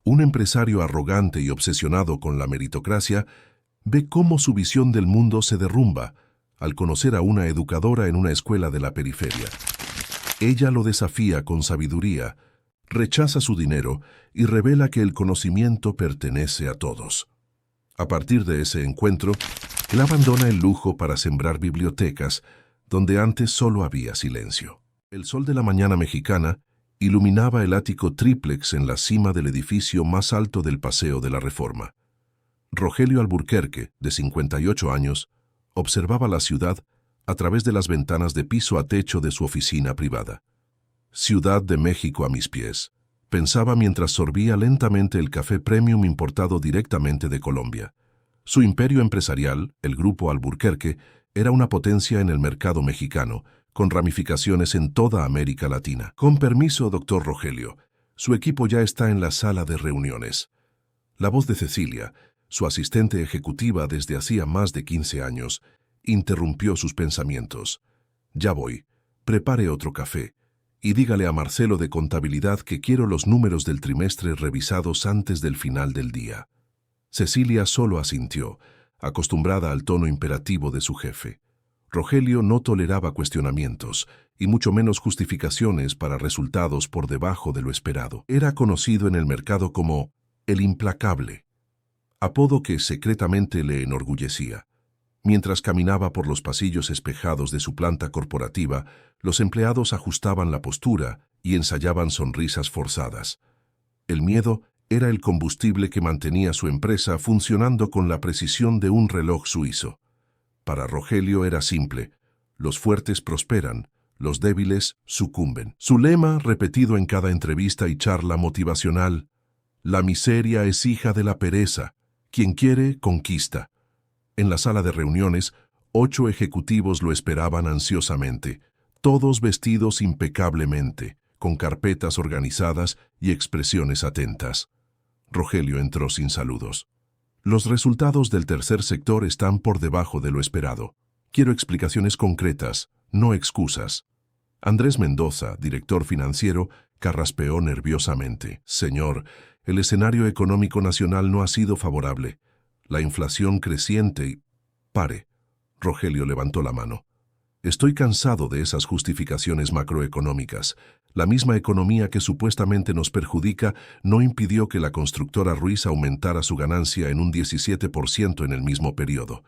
Un empresario arrogante y obsesionado con la meritocracia ve cómo su visión del mundo se derrumba al conocer a una educadora en una escuela de la periferia. Ella lo desafía con sabiduría, rechaza su dinero y revela que el conocimiento pertenece a todos. A partir de ese encuentro, él abandona el lujo para sembrar bibliotecas donde antes solo había silencio. El sol de la mañana mexicana iluminaba el ático tríplex en la cima del edificio más alto del Paseo de la Reforma. Rogelio Alburquerque, de 58 años, observaba la ciudad a través de las ventanas de piso a techo de su oficina privada. Ciudad de México a mis pies, pensaba mientras sorbía lentamente el café premium importado directamente de Colombia. Su imperio empresarial, el Grupo Alburquerque, era una potencia en el mercado mexicano, con ramificaciones en toda América Latina. Con permiso, doctor Rogelio, su equipo ya está en la sala de reuniones. La voz de Cecilia, su asistente ejecutiva desde hacía más de 15 años, interrumpió sus pensamientos. Ya voy, prepare otro café, y dígale a Marcelo de Contabilidad que quiero los números del trimestre revisados antes del final del día. Cecilia solo asintió, acostumbrada al tono imperativo de su jefe. Rogelio no toleraba cuestionamientos, y mucho menos justificaciones para resultados por debajo de lo esperado. Era conocido en el mercado como el implacable, apodo que secretamente le enorgullecía. Mientras caminaba por los pasillos espejados de su planta corporativa, los empleados ajustaban la postura y ensayaban sonrisas forzadas. El miedo era el combustible que mantenía su empresa funcionando con la precisión de un reloj suizo. Para Rogelio era simple: los fuertes prosperan, los débiles sucumben. Su lema, repetido en cada entrevista y charla motivacional: la miseria es hija de la pereza, quien quiere, conquista. En la sala de reuniones, 8 ejecutivos lo esperaban ansiosamente, todos vestidos impecablemente, con carpetas organizadas y expresiones atentas. Rogelio entró sin saludos. Los resultados del tercer sector están por debajo de lo esperado. Quiero explicaciones concretas, no excusas. Andrés Mendoza, director financiero, carraspeó nerviosamente. Señor, el escenario económico nacional no ha sido favorable. La inflación creciente y... Pare. Rogelio levantó la mano. Estoy cansado de esas justificaciones macroeconómicas. La misma economía que supuestamente nos perjudica no impidió que la constructora Ruiz aumentara su ganancia en un 17% en el mismo periodo.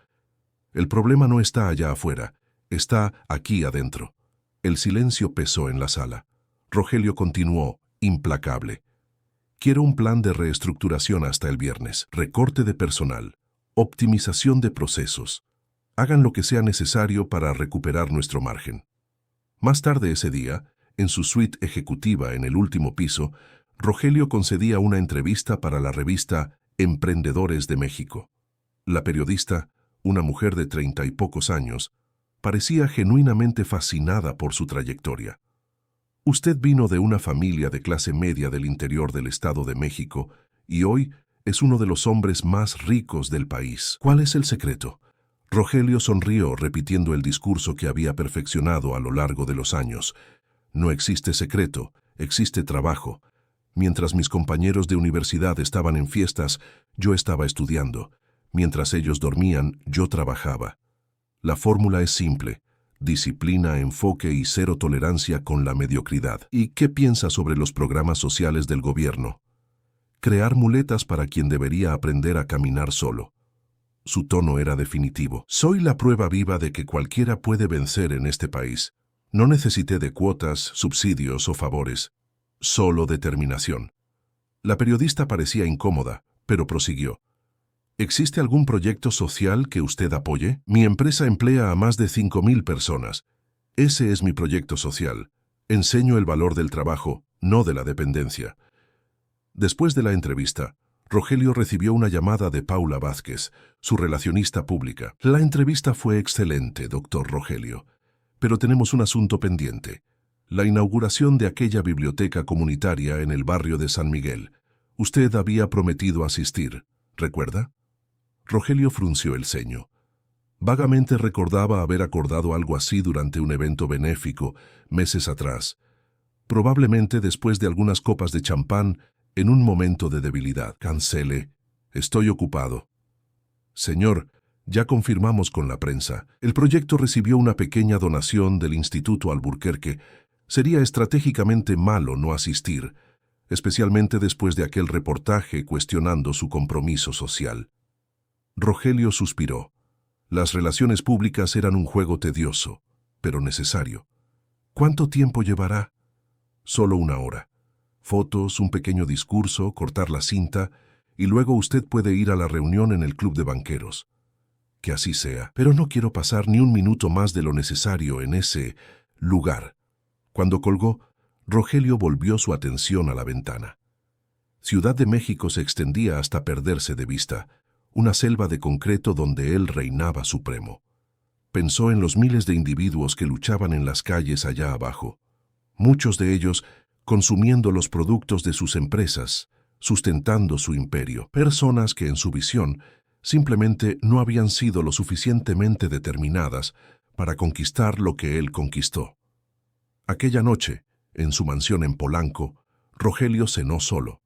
El problema no está allá afuera, está aquí adentro. El silencio pesó en la sala. Rogelio continuó, implacable. Quiero un plan de reestructuración hasta el viernes, recorte de personal, optimización de procesos. Hagan lo que sea necesario para recuperar nuestro margen. Más tarde ese día, en su suite ejecutiva en el último piso, Rogelio concedía una entrevista para la revista Emprendedores de México. La periodista, una mujer de 30 y pocos años, parecía genuinamente fascinada por su trayectoria. Usted vino de una familia de clase media del interior del Estado de México y hoy es uno de los hombres más ricos del país. ¿Cuál es el secreto? Rogelio sonrió repitiendo el discurso que había perfeccionado a lo largo de los años. No existe secreto, existe trabajo. Mientras mis compañeros de universidad estaban en fiestas, yo estaba estudiando. Mientras ellos dormían, yo trabajaba. La fórmula es simple: disciplina, enfoque y cero tolerancia con la mediocridad. ¿Y qué piensa sobre los programas sociales del gobierno? Crear muletas para quien debería aprender a caminar solo. Su tono era definitivo. Soy la prueba viva de que cualquiera puede vencer en este país. No necesité de cuotas, subsidios o favores. Solo determinación. La periodista parecía incómoda, pero prosiguió. ¿Existe algún proyecto social que usted apoye? Mi empresa emplea a más de 5.000 personas. Ese es mi proyecto social. Enseño el valor del trabajo, no de la dependencia. Después de la entrevista, Rogelio recibió una llamada de Paula Vázquez, su relacionista pública. La entrevista fue excelente, doctor Rogelio, pero tenemos un asunto pendiente. La inauguración de aquella biblioteca comunitaria en el barrio de San Miguel. Usted había prometido asistir, ¿recuerda? Rogelio frunció el ceño. Vagamente recordaba haber acordado algo así durante un evento benéfico, meses atrás. Probablemente después de algunas copas de champán En un momento de debilidad, cancele. Estoy ocupado. Señor, ya confirmamos con la prensa. El proyecto recibió una pequeña donación del Instituto Alburquerque. Sería estratégicamente malo no asistir, especialmente después de aquel reportaje cuestionando su compromiso social. Rogelio suspiró. Las relaciones públicas eran un juego tedioso, pero necesario. ¿Cuánto tiempo llevará? Solo 1 hora. Fotos, un pequeño discurso, cortar la cinta, y luego usted puede ir a la reunión en el club de banqueros. Que así sea, pero no quiero pasar ni un minuto más de lo necesario en ese lugar. Cuando colgó, Rogelio volvió su atención a la ventana. Ciudad de México se extendía hasta perderse de vista, una selva de concreto donde él reinaba supremo. Pensó en los miles de individuos que luchaban en las calles allá abajo, muchos de ellos consumiendo los productos de sus empresas, sustentando su imperio, personas que en su visión simplemente no habían sido lo suficientemente determinadas para conquistar lo que él conquistó. Aquella noche, en su mansión en Polanco, Rogelio cenó solo.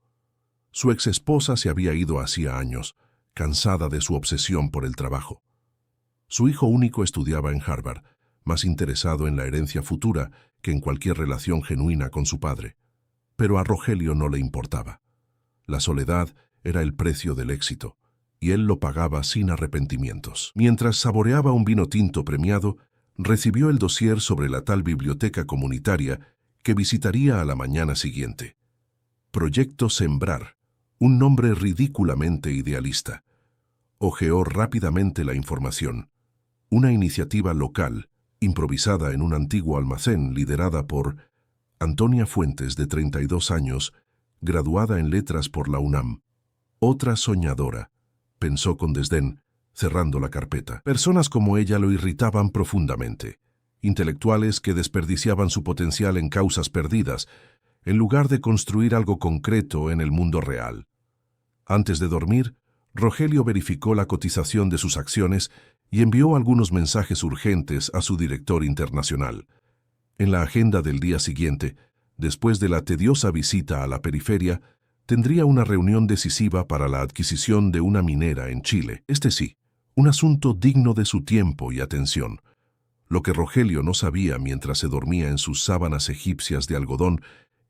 Su exesposa se había ido hacía años, cansada de su obsesión por el trabajo. Su hijo único estudiaba en Harvard, más interesado en la herencia futura que en cualquier relación genuina con su padre. Pero a Rogelio no le importaba. La soledad era el precio del éxito, y él lo pagaba sin arrepentimientos. Mientras saboreaba un vino tinto premiado, recibió el dossier sobre la tal biblioteca comunitaria que visitaría a la mañana siguiente. Proyecto Sembrar, un nombre ridículamente idealista. Hojeó rápidamente la información. Una iniciativa local, improvisada en un antiguo almacén liderada por Antonia Fuentes, de 32 años, graduada en letras por la UNAM. Otra soñadora, pensó con desdén, cerrando la carpeta. Personas como ella lo irritaban profundamente. Intelectuales que desperdiciaban su potencial en causas perdidas, en lugar de construir algo concreto en el mundo real. Antes de dormir, Rogelio verificó la cotización de sus acciones y envió algunos mensajes urgentes a su director internacional. En la agenda del día siguiente, después de la tediosa visita a la periferia, tendría una reunión decisiva para la adquisición de una minera en Chile. Este sí, un asunto digno de su tiempo y atención. Lo que Rogelio no sabía mientras se dormía en sus sábanas egipcias de algodón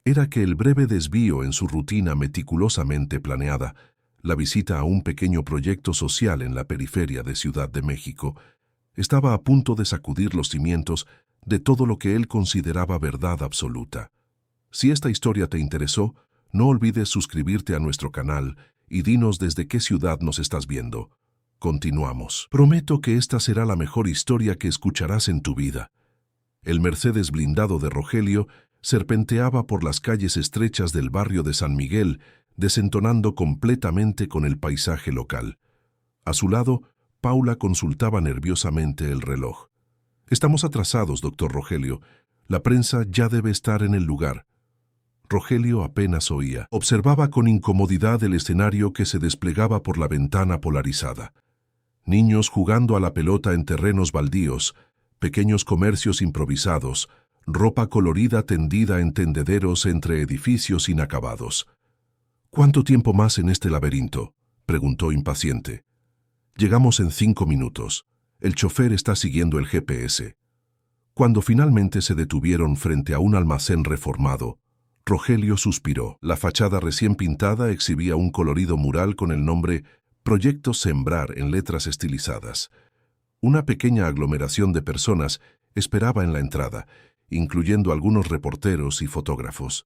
era que el breve desvío en su rutina meticulosamente planeada, la visita a un pequeño proyecto social en la periferia de Ciudad de México, estaba a punto de sacudir los cimientos de todo lo que él consideraba verdad absoluta. Si esta historia te interesó, no olvides suscribirte a nuestro canal y dinos desde qué ciudad nos estás viendo. Continuamos. Prometo que esta será la mejor historia que escucharás en tu vida. El Mercedes blindado de Rogelio serpenteaba por las calles estrechas del barrio de San Miguel, desentonando completamente con el paisaje local. A su lado, Paula consultaba nerviosamente el reloj. «Estamos atrasados, doctor Rogelio. La prensa ya debe estar en el lugar». Rogelio apenas oía. Observaba con incomodidad el escenario que se desplegaba por la ventana polarizada. Niños jugando a la pelota en terrenos baldíos, pequeños comercios improvisados, ropa colorida tendida en tendederos entre edificios inacabados. «¿Cuánto tiempo más en este laberinto?», preguntó impaciente. «Llegamos en 5 minutos. El chofer está siguiendo el GPS». Cuando finalmente se detuvieron frente a un almacén reformado, Rogelio suspiró. La fachada recién pintada exhibía un colorido mural con el nombre Proyecto Sembrar en letras estilizadas. Una pequeña aglomeración de personas esperaba en la entrada, incluyendo algunos reporteros y fotógrafos.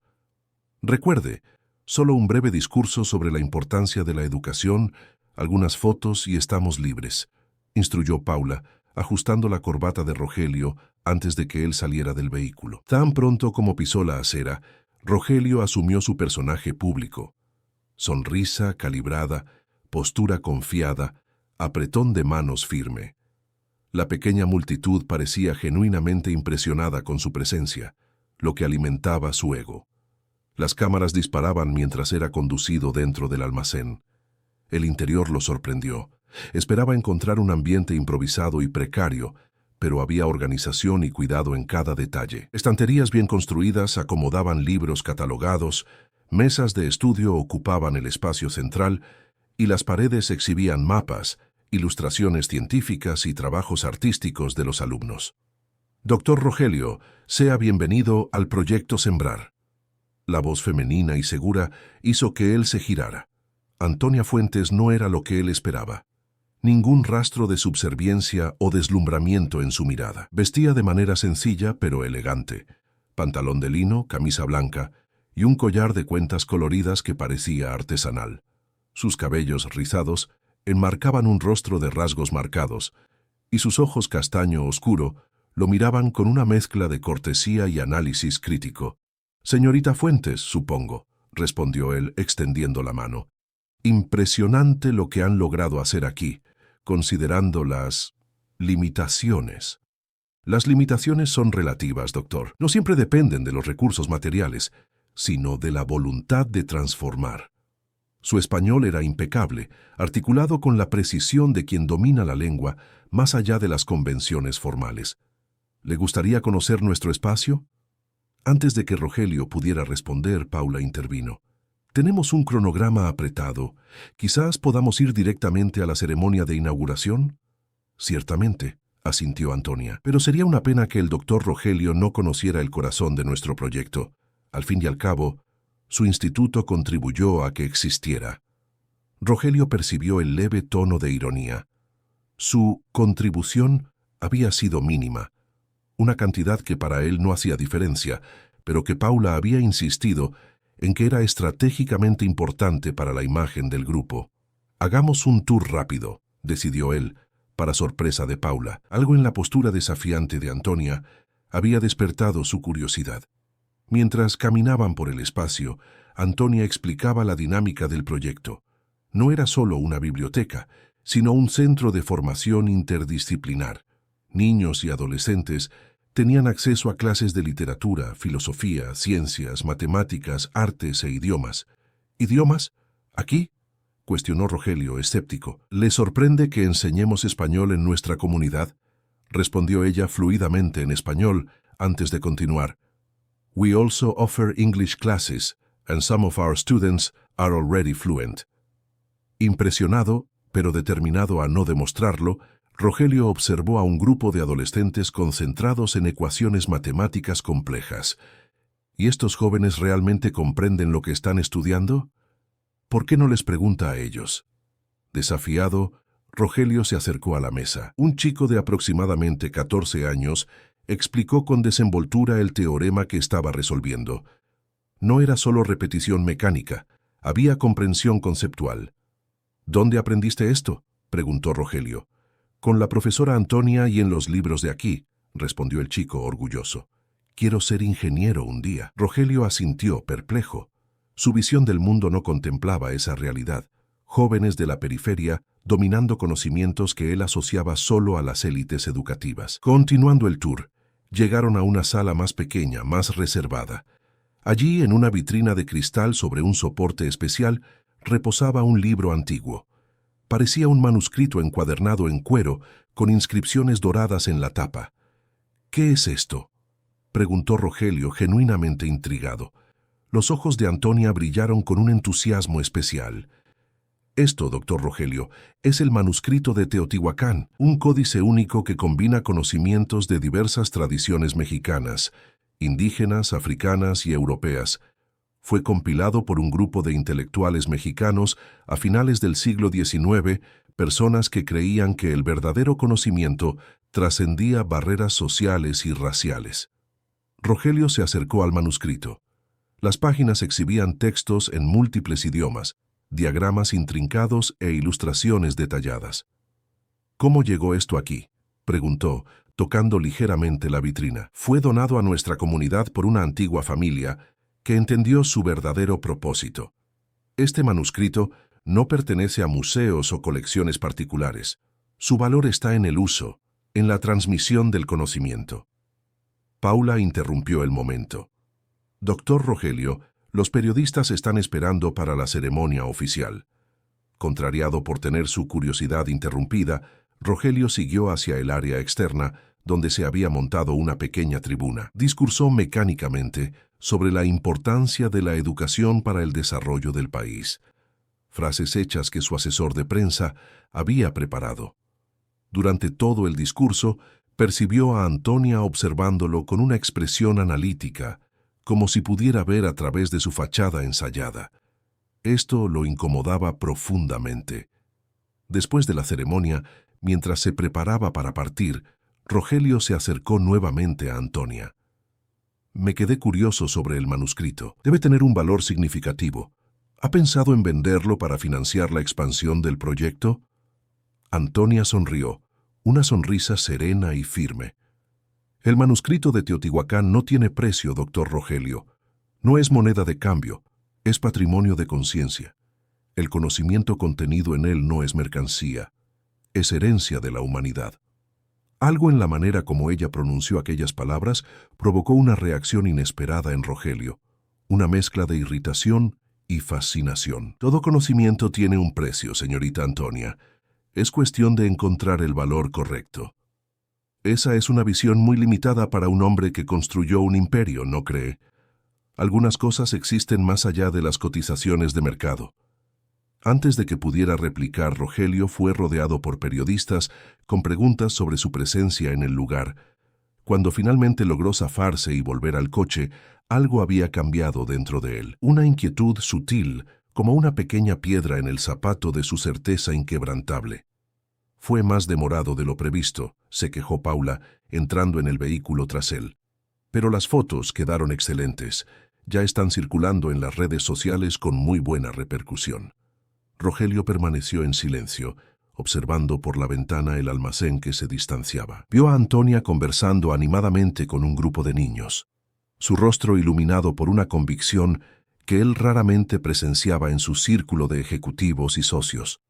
«Recuerde, solo un breve discurso sobre la importancia de la educación, algunas fotos y estamos libres», instruyó Paula, ajustando la corbata de Rogelio antes de que él saliera del vehículo. Tan pronto como pisó la acera, Rogelio asumió su personaje público. Sonrisa calibrada, postura confiada, apretón de manos firme. La pequeña multitud parecía genuinamente impresionada con su presencia, lo que alimentaba su ego. Las cámaras disparaban mientras era conducido dentro del almacén. El interior lo sorprendió. Esperaba encontrar un ambiente improvisado y precario, pero había organización y cuidado en cada detalle. Estanterías bien construidas acomodaban libros catalogados, Mesas de estudio ocupaban el espacio central y las paredes exhibían mapas, ilustraciones científicas y trabajos artísticos de los alumnos. Doctor Rogelio, sea bienvenido al Proyecto Sembrar. La voz femenina y segura hizo que él se girara. Antonia Fuentes no era lo que él esperaba. Ningún rastro de subserviencia o deslumbramiento en su mirada. Vestía de manera sencilla pero elegante. Pantalón de lino, camisa blanca y un collar de cuentas coloridas que parecía artesanal. Sus cabellos rizados enmarcaban un rostro de rasgos marcados, y sus ojos castaño oscuro lo miraban con una mezcla de cortesía y análisis crítico. «Señorita Fuentes, supongo», respondió él extendiendo la mano. «Impresionante lo que han logrado hacer aquí, considerando las limitaciones». «Las limitaciones son relativas, doctor. No siempre dependen de los recursos materiales, sino de la voluntad de transformar». Su español era impecable, articulado con la precisión de quien domina la lengua más allá de las convenciones formales. «¿Le gustaría conocer nuestro espacio?» Antes de que Rogelio pudiera responder, Paula intervino. «Tenemos un cronograma apretado. ¿Quizás podamos ir directamente a la ceremonia de inauguración?» «Ciertamente», asintió Antonia, «pero sería una pena que el doctor Rogelio no conociera el corazón de nuestro proyecto. Al fin y al cabo, su instituto contribuyó a que existiera». Rogelio percibió el leve tono de ironía. Su contribución había sido mínima, una cantidad que para él no hacía diferencia, pero que Paula había insistido en que era estratégicamente importante para la imagen del grupo. «Hagamos un tour rápido», decidió él, para sorpresa de Paula. Algo en la postura desafiante de Antonia había despertado su curiosidad. Mientras caminaban por el espacio, Antonia explicaba la dinámica del proyecto. No era solo una biblioteca, sino un centro de formación interdisciplinar. Niños y adolescentes tenían acceso a clases de literatura, filosofía, ciencias, matemáticas, artes e idiomas. ¿Idiomas? ¿Aquí?, cuestionó Rogelio, escéptico. «¿Le sorprende que enseñemos español en nuestra comunidad?», respondió ella fluidamente en español antes de continuar. «We also offer English classes, and some of our students are already fluent». Impresionado, pero determinado a no demostrarlo, Rogelio observó a un grupo de adolescentes concentrados en ecuaciones matemáticas complejas. ¿Y estos jóvenes realmente comprenden lo que están estudiando? ¿Por qué no les pregunta a ellos? Desafiado, Rogelio se acercó a la mesa. Un chico de aproximadamente 14 años explicó con desenvoltura el teorema que estaba resolviendo. No era solo repetición mecánica, había comprensión conceptual. «¿Dónde aprendiste esto?», preguntó Rogelio. «Con la profesora Antonia y en los libros de aquí», respondió el chico orgulloso. «Quiero ser ingeniero un día». Rogelio asintió, perplejo. Su visión del mundo no contemplaba esa realidad. Jóvenes de la periferia dominando conocimientos que él asociaba solo a las élites educativas. Continuando el tour, llegaron a una sala más pequeña, más reservada. Allí, en una vitrina de cristal sobre un soporte especial, reposaba un libro antiguo. Parecía un manuscrito encuadernado en cuero, con inscripciones doradas en la tapa. «¿Qué es esto?», preguntó Rogelio, genuinamente intrigado. Los ojos de Antonia brillaron con un entusiasmo especial. «Esto, doctor Rogelio, es el manuscrito de Teotihuacán, un códice único que combina conocimientos de diversas tradiciones mexicanas, indígenas, africanas y europeas. Fue compilado por un grupo de intelectuales mexicanos a finales del siglo XIX, personas que creían que el verdadero conocimiento trascendía barreras sociales y raciales». Rogelio se acercó al manuscrito. Las páginas exhibían textos en múltiples idiomas, diagramas intrincados e ilustraciones detalladas. «¿Cómo llegó esto aquí?», preguntó, tocando ligeramente la vitrina. «Fue donado a nuestra comunidad por una antigua familia que entendió su verdadero propósito. Este manuscrito no pertenece a museos o colecciones particulares. Su valor está en el uso, en la transmisión del conocimiento». Paula interrumpió el momento. «Doctor Rogelio, los periodistas están esperando para la ceremonia oficial». Contrariado por tener su curiosidad interrumpida, Rogelio siguió hacia el área externa, donde se había montado una pequeña tribuna. Discursó mecánicamente, sobre la importancia de la educación para el desarrollo del país. Frases hechas que su asesor de prensa había preparado. Durante todo el discurso, percibió a Antonia observándolo con una expresión analítica, como si pudiera ver a través de su fachada ensayada. Esto lo incomodaba profundamente. Después de la ceremonia, mientras se preparaba para partir, Rogelio se acercó nuevamente a Antonia. Me quedé curioso sobre el manuscrito. Debe tener un valor significativo. ¿Ha pensado en venderlo para financiar la expansión del proyecto? Antonia sonrió, una sonrisa serena y firme. El manuscrito de Teotihuacán no tiene precio, doctor Rogelio. No es moneda de cambio, es patrimonio de conciencia. El conocimiento contenido en él no es mercancía, es herencia de la humanidad. Algo en la manera como ella pronunció aquellas palabras provocó una reacción inesperada en Rogelio, una mezcla de irritación y fascinación. Todo conocimiento tiene un precio, señorita Antonia. Es cuestión de encontrar el valor correcto. Esa es una visión muy limitada para un hombre que construyó un imperio, ¿no cree? Algunas cosas existen más allá de las cotizaciones de mercado. Antes de que pudiera replicar, Rogelio fue rodeado por periodistas con preguntas sobre su presencia en el lugar. Cuando finalmente logró zafarse y volver al coche, algo había cambiado dentro de él. Una inquietud sutil, como una pequeña piedra en el zapato de su certeza inquebrantable. Fue más demorado de lo previsto, se quejó Paula, entrando en el vehículo tras él. Pero las fotos quedaron excelentes. Ya están circulando en las redes sociales con muy buena repercusión. Rogelio permaneció en silencio, observando por la ventana el almacén que se distanciaba. Vio a Antonia conversando animadamente con un grupo de niños, su rostro iluminado por una convicción que él raramente presenciaba en su círculo de ejecutivos y socios.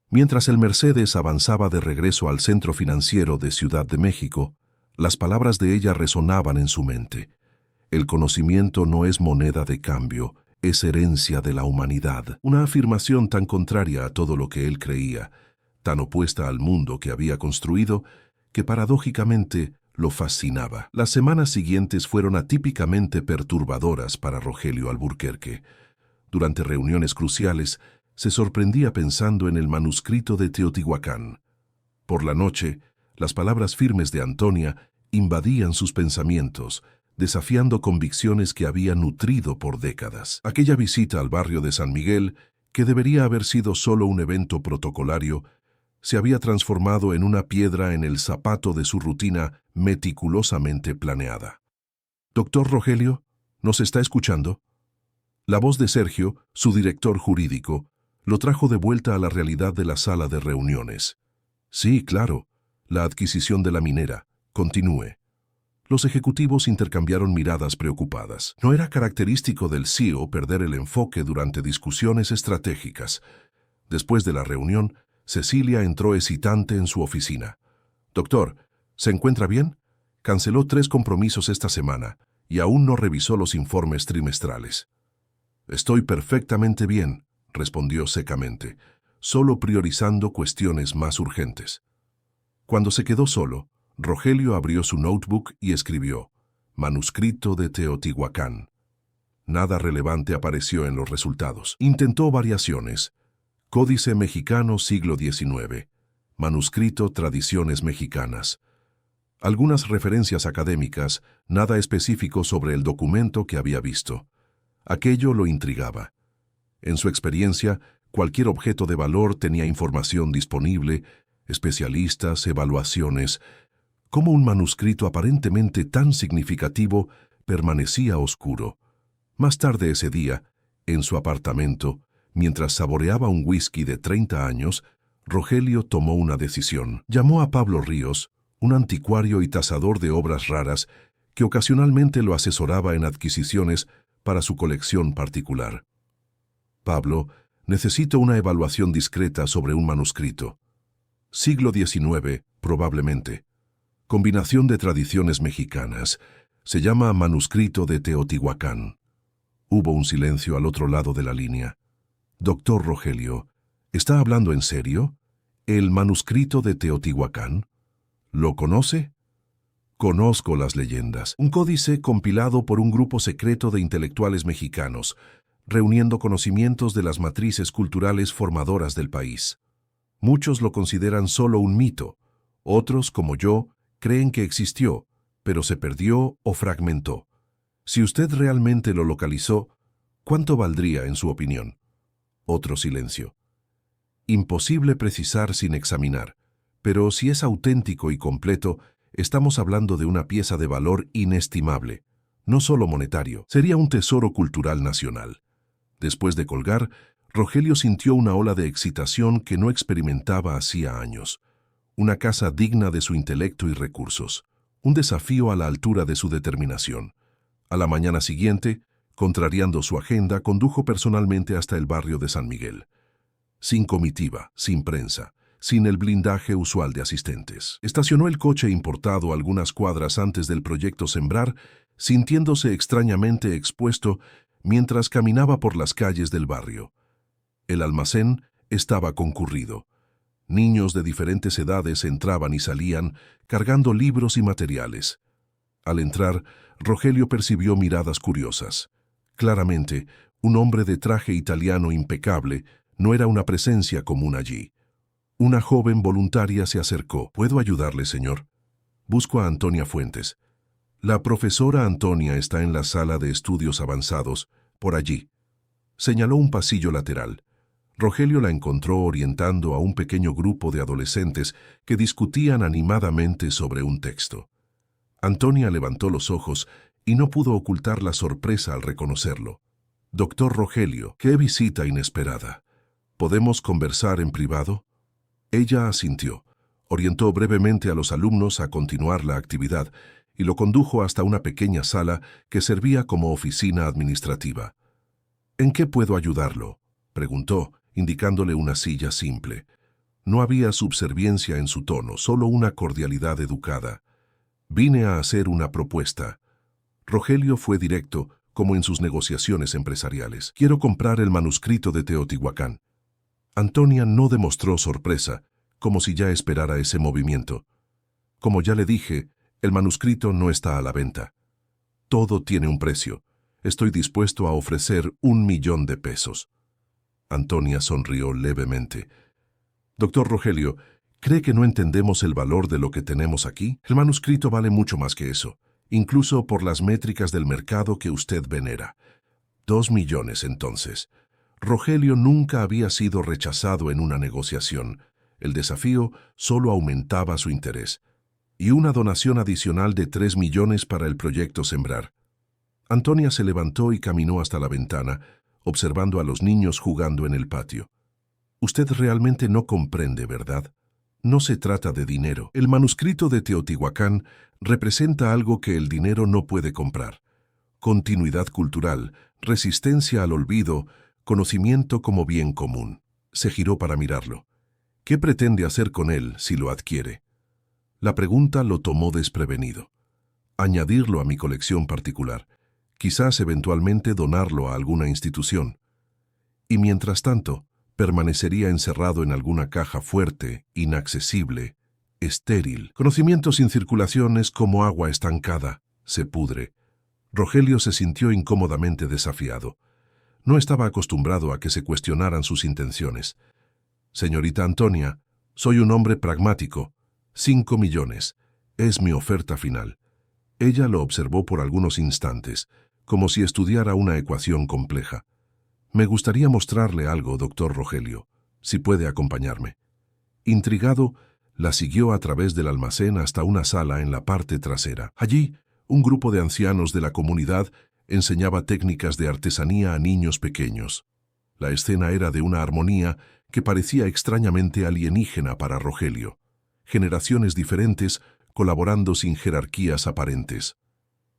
Mientras el Mercedes avanzaba de regreso al centro financiero de Ciudad de México, las palabras de ella resonaban en su mente. El conocimiento no es moneda de cambio, es herencia de la humanidad. Una afirmación tan contraria a todo lo que él creía, tan opuesta al mundo que había construido, que paradójicamente lo fascinaba. Las semanas siguientes fueron atípicamente perturbadoras para Rogelio Alburquerque. Durante reuniones cruciales, se sorprendía pensando en el manuscrito de Teotihuacán. Por la noche, las palabras firmes de Antonia invadían sus pensamientos, desafiando convicciones que había nutrido por décadas. Aquella visita al barrio de San Miguel, que debería haber sido solo un evento protocolario, se había transformado en una piedra en el zapato de su rutina meticulosamente planeada. «Doctor Rogelio, ¿nos está escuchando?» La voz de Sergio, su director jurídico, lo trajo de vuelta a la realidad de la sala de reuniones. «Sí, claro, la adquisición de la minera. Continúe». Los ejecutivos intercambiaron miradas preocupadas. No era característico del CEO perder el enfoque durante discusiones estratégicas. Después de la reunión, Cecilia entró hesitante en su oficina. «Doctor, ¿se encuentra bien? Canceló 3 compromisos esta semana y aún no revisó los informes trimestrales». «Estoy perfectamente bien», respondió secamente, solo priorizando cuestiones más urgentes. Cuando se quedó solo, Rogelio abrió su notebook y escribió, «Manuscrito de Teotihuacán». Nada relevante apareció en los resultados. Intentó variaciones. Códice Mexicano siglo XIX. Manuscrito Tradiciones Mexicanas. Algunas referencias académicas, nada específico sobre el documento que había visto. Aquello lo intrigaba. En su experiencia, cualquier objeto de valor tenía información disponible, especialistas, evaluaciones. ¿Cómo un manuscrito aparentemente tan significativo permanecía oscuro? Más tarde ese día, en su apartamento, mientras saboreaba un whisky de 30 años, Rogelio tomó una decisión. Llamó a Pablo Ríos, un anticuario y tasador de obras raras, que ocasionalmente lo asesoraba en adquisiciones para su colección particular. «Pablo, necesito una evaluación discreta sobre un manuscrito. Siglo XIX, probablemente. Combinación de tradiciones mexicanas. Se llama Manuscrito de Teotihuacán». Hubo un silencio al otro lado de la línea. «Doctor Rogelio, ¿está hablando en serio? ¿El manuscrito de Teotihuacán? ¿Lo conoce?» Conozco las leyendas. Un códice compilado por un grupo secreto de intelectuales mexicanos, reuniendo conocimientos de las matrices culturales formadoras del país. Muchos lo consideran solo un mito. Otros, como yo, creen que existió, pero se perdió o fragmentó. Si usted realmente lo localizó, ¿cuánto valdría en su opinión? Otro silencio. Imposible precisar sin examinar, pero si es auténtico y completo, estamos hablando de una pieza de valor inestimable, no solo monetario. Sería un tesoro cultural nacional. Después de colgar, Rogelio sintió una ola de excitación que no experimentaba hacía años. Una casa digna de su intelecto y recursos. Un desafío a la altura de su determinación. A la mañana siguiente, contrariando su agenda, condujo personalmente hasta el barrio de San Miguel. Sin comitiva, sin prensa, sin el blindaje usual de asistentes. Estacionó el coche importado algunas cuadras antes del proyecto Sembrar, sintiéndose extrañamente expuesto mientras caminaba por las calles del barrio. El almacén estaba concurrido. Niños de diferentes edades entraban y salían, cargando libros y materiales. Al entrar, Rogelio percibió miradas curiosas. Claramente, un hombre de traje italiano impecable no era una presencia común allí. Una joven voluntaria se acercó. ¿Puedo ayudarle, señor? Busco a Antonia Fuentes. La profesora Antonia está en la sala de estudios avanzados, por allí. Señaló un pasillo lateral. Rogelio la encontró orientando a un pequeño grupo de adolescentes que discutían animadamente sobre un texto. Antonia levantó los ojos y no pudo ocultar la sorpresa al reconocerlo. «Doctor Rogelio, qué visita inesperada. ¿Podemos conversar en privado?» Ella asintió, orientó brevemente a los alumnos a continuar la actividad y lo condujo hasta una pequeña sala que servía como oficina administrativa. «¿En qué puedo ayudarlo?», preguntó, indicándole una silla simple. No había subserviencia en su tono, solo una cordialidad educada. «Vine a hacer una propuesta». Rogelio fue directo, como en sus negociaciones empresariales. «Quiero comprar el manuscrito de Teotihuacán». Antonia no demostró sorpresa, como si ya esperara ese movimiento. «Como ya le dije, el manuscrito no está a la venta. Todo tiene un precio. Estoy dispuesto a ofrecer 1.000.000 de pesos». Antonia sonrió levemente. «Doctor Rogelio, ¿cree que no entendemos el valor de lo que tenemos aquí? El manuscrito vale mucho más que eso, incluso por las métricas del mercado que usted venera. 2.000.000 entonces». Rogelio nunca había sido rechazado en una negociación. El desafío solo aumentaba su interés. Y una donación adicional de 3.000.000 para el proyecto Sembrar. Antonia se levantó y caminó hasta la ventana, observando a los niños jugando en el patio. «Usted realmente no comprende, ¿verdad? No se trata de dinero. El manuscrito de Teotihuacán representa algo que el dinero no puede comprar. Continuidad cultural, resistencia al olvido, conocimiento como bien común». Se giró para mirarlo. «¿Qué pretende hacer con él si lo adquiere?». La pregunta lo tomó desprevenido. «Añadirlo a mi colección particular. Quizás eventualmente donarlo a alguna institución. Y mientras tanto, permanecería encerrado en alguna caja fuerte, inaccesible, estéril. Conocimiento sin circulación es como agua estancada, se pudre». Rogelio se sintió incómodamente desafiado. No estaba acostumbrado a que se cuestionaran sus intenciones. «Señorita Antonia, soy un hombre pragmático. 5.000.000. Es mi oferta final». Ella lo observó por algunos instantes, como si estudiara una ecuación compleja. «Me gustaría mostrarle algo, doctor Rogelio, si puede acompañarme». Intrigado, la siguió a través del almacén hasta una sala en la parte trasera. Allí, un grupo de ancianos de la comunidad enseñaba técnicas de artesanía a niños pequeños. La escena era de una armonía que parecía extrañamente alienígena para Rogelio. Generaciones diferentes colaborando sin jerarquías aparentes.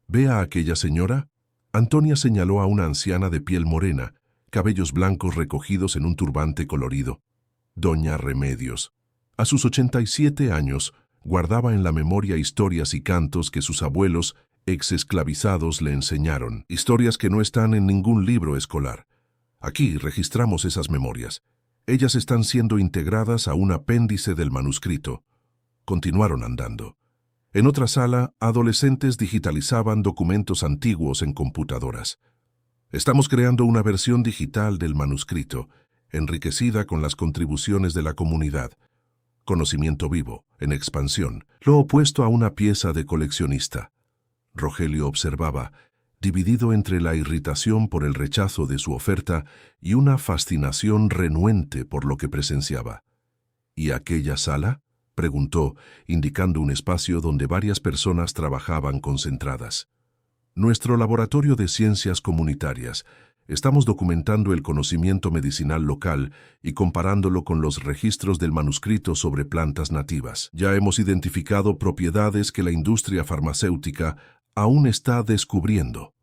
«¿Ve a aquella señora?». Antonia señaló a una anciana de piel morena, cabellos blancos recogidos en un turbante colorido. Doña Remedios. A sus 87 años, guardaba en la memoria historias y cantos que sus abuelos exesclavizados le enseñaron, historias que no están en ningún libro escolar. Aquí registramos esas memorias. Ellas están siendo integradas a un apéndice del manuscrito. Continuaron andando. En otra sala, adolescentes digitalizaban documentos antiguos en computadoras. Estamos creando una versión digital del manuscrito, enriquecida con las contribuciones de la comunidad. Conocimiento vivo, en expansión, lo opuesto a una pieza de coleccionista. Rogelio observaba, dividido entre la irritación por el rechazo de su oferta y una fascinación renuente por lo que presenciaba. ¿Y aquella sala?, preguntó, indicando un espacio donde varias personas trabajaban concentradas. Nuestro laboratorio de ciencias comunitarias. Estamos documentando el conocimiento medicinal local y comparándolo con los registros del manuscrito sobre plantas nativas. Ya hemos identificado propiedades que la industria farmacéutica aún está descubriendo.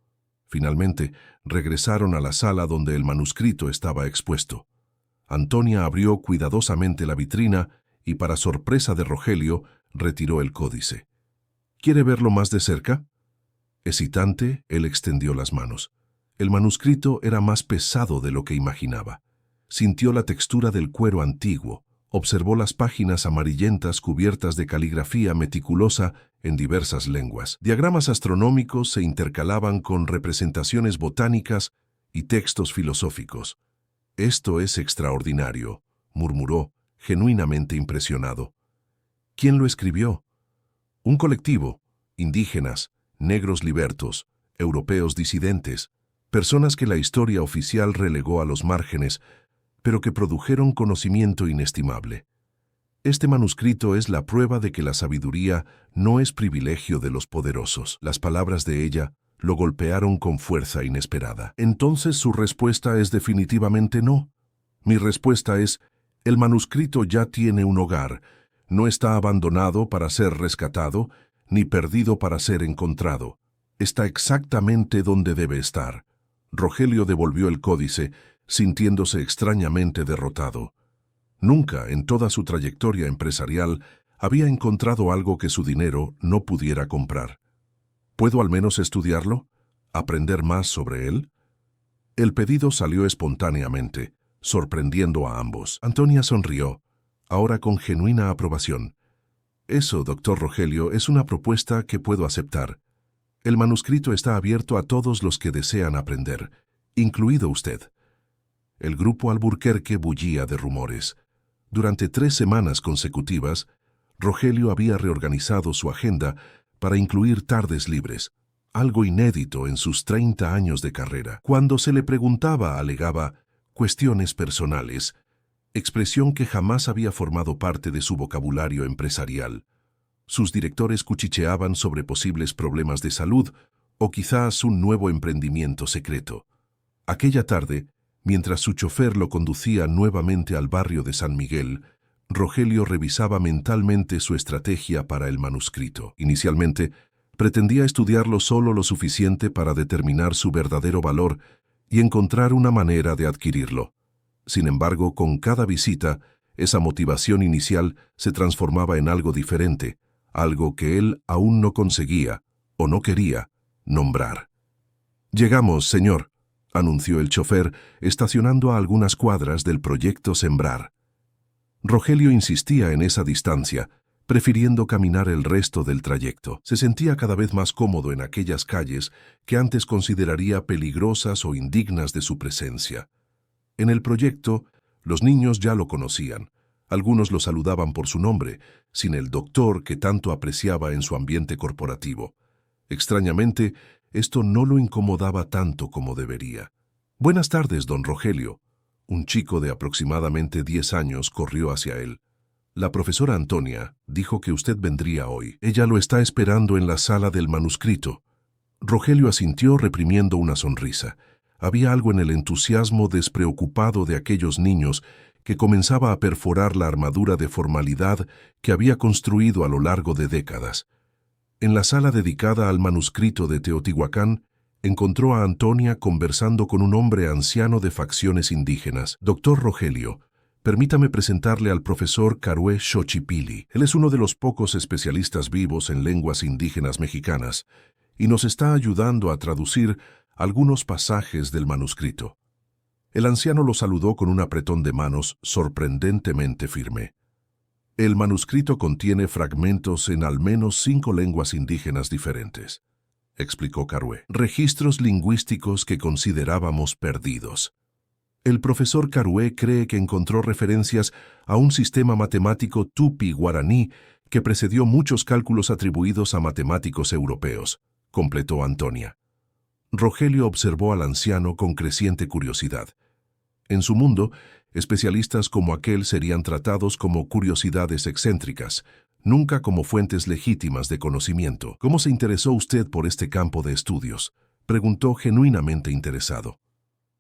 Finalmente, regresaron a la sala donde el manuscrito estaba expuesto. Antonia abrió cuidadosamente la vitrina y, para sorpresa de Rogelio, retiró el códice. ¿Quiere verlo más de cerca? Hesitante, él extendió las manos. El manuscrito era más pesado de lo que imaginaba. Sintió la textura del cuero antiguo, observó las páginas amarillentas cubiertas de caligrafía meticulosa en diversas lenguas. Diagramas astronómicos se intercalaban con representaciones botánicas y textos filosóficos. «Esto es extraordinario», murmuró, genuinamente impresionado. ¿Quién lo escribió? Un colectivo, indígenas, negros libertos, europeos disidentes, personas que la historia oficial relegó a los márgenes, pero que produjeron conocimiento inestimable. Este manuscrito es la prueba de que la sabiduría no es privilegio de los poderosos. Las palabras de ella lo golpearon con fuerza inesperada. Entonces su respuesta es definitivamente no. Mi respuesta es, el manuscrito ya tiene un hogar, no está abandonado para ser rescatado, ni perdido para ser encontrado. Está exactamente donde debe estar. Rogelio devolvió el códice, sintiéndose extrañamente derrotado. Nunca, en toda su trayectoria empresarial, había encontrado algo que su dinero no pudiera comprar. ¿Puedo al menos estudiarlo? ¿Aprender más sobre él? El pedido salió espontáneamente, sorprendiendo a ambos. Antonia sonrió, ahora con genuina aprobación. Eso, doctor Rogelio, es una propuesta que puedo aceptar. El manuscrito está abierto a todos los que desean aprender, incluido usted. El grupo Alburquerque bullía de rumores. Durante 3 semanas consecutivas, Rogelio había reorganizado su agenda para incluir tardes libres, algo inédito en sus 30 años de carrera. Cuando se le preguntaba, alegaba cuestiones personales, expresión que jamás había formado parte de su vocabulario empresarial. Sus directores cuchicheaban sobre posibles problemas de salud o quizás un nuevo emprendimiento secreto. Aquella tarde, mientras su chofer lo conducía nuevamente al barrio de San Miguel, Rogelio revisaba mentalmente su estrategia para el manuscrito. Inicialmente, pretendía estudiarlo solo lo suficiente para determinar su verdadero valor y encontrar una manera de adquirirlo. Sin embargo, con cada visita, esa motivación inicial se transformaba en algo diferente, algo que él aún no conseguía, o no quería, nombrar. «Llegamos, señor», anunció el chofer, estacionando a algunas cuadras del proyecto Sembrar. Rogelio insistía en esa distancia, prefiriendo caminar el resto del trayecto. Se sentía cada vez más cómodo en aquellas calles que antes consideraría peligrosas o indignas de su presencia. En el proyecto, los niños ya lo conocían. Algunos lo saludaban por su nombre, sin el doctor que tanto apreciaba en su ambiente corporativo. Extrañamente, esto no lo incomodaba tanto como debería. «Buenas tardes, don Rogelio». Un chico de aproximadamente 10 años corrió hacia él. «La profesora Antonia dijo que usted vendría hoy. Ella lo está esperando en la sala del manuscrito». Rogelio asintió reprimiendo una sonrisa. Había algo en el entusiasmo despreocupado de aquellos niños que comenzaba a perforar la armadura de formalidad que había construido a lo largo de décadas. En la sala dedicada al manuscrito de Teotihuacán, encontró a Antonia conversando con un hombre anciano de facciones indígenas. «Doctor Rogelio, permítame presentarle al profesor Carué Xochipilli. Él es uno de los pocos especialistas vivos en lenguas indígenas mexicanas y nos está ayudando a traducir algunos pasajes del manuscrito». El anciano lo saludó con un apretón de manos sorprendentemente firme. El manuscrito contiene fragmentos en al menos 5 lenguas indígenas diferentes, explicó Carué. Registros lingüísticos que considerábamos perdidos. El profesor Carué cree que encontró referencias a un sistema matemático tupi-guaraní que precedió muchos cálculos atribuidos a matemáticos europeos, completó Antonia. Rogelio observó al anciano con creciente curiosidad. En su mundo, especialistas como aquel serían tratados como curiosidades excéntricas, nunca como fuentes legítimas de conocimiento. ¿Cómo se interesó usted por este campo de estudios?, preguntó genuinamente interesado.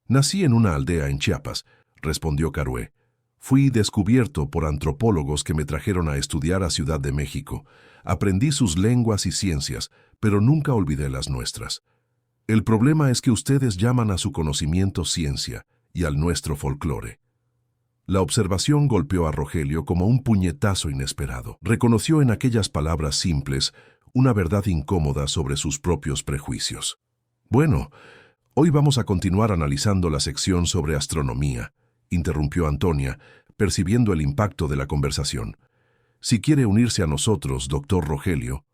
Nací en una aldea en Chiapas, respondió Carué. Fui descubierto por antropólogos que me trajeron a estudiar a Ciudad de México. Aprendí sus lenguas y ciencias, pero nunca olvidé las nuestras. El problema es que ustedes llaman a su conocimiento ciencia y al nuestro folclore. La observación golpeó a Rogelio como un puñetazo inesperado. Reconoció en aquellas palabras simples una verdad incómoda sobre sus propios prejuicios. Bueno, hoy vamos a continuar analizando la sección sobre astronomía, interrumpió Antonia, percibiendo el impacto de la conversación. Si quiere unirse a nosotros, doctor Rogelio.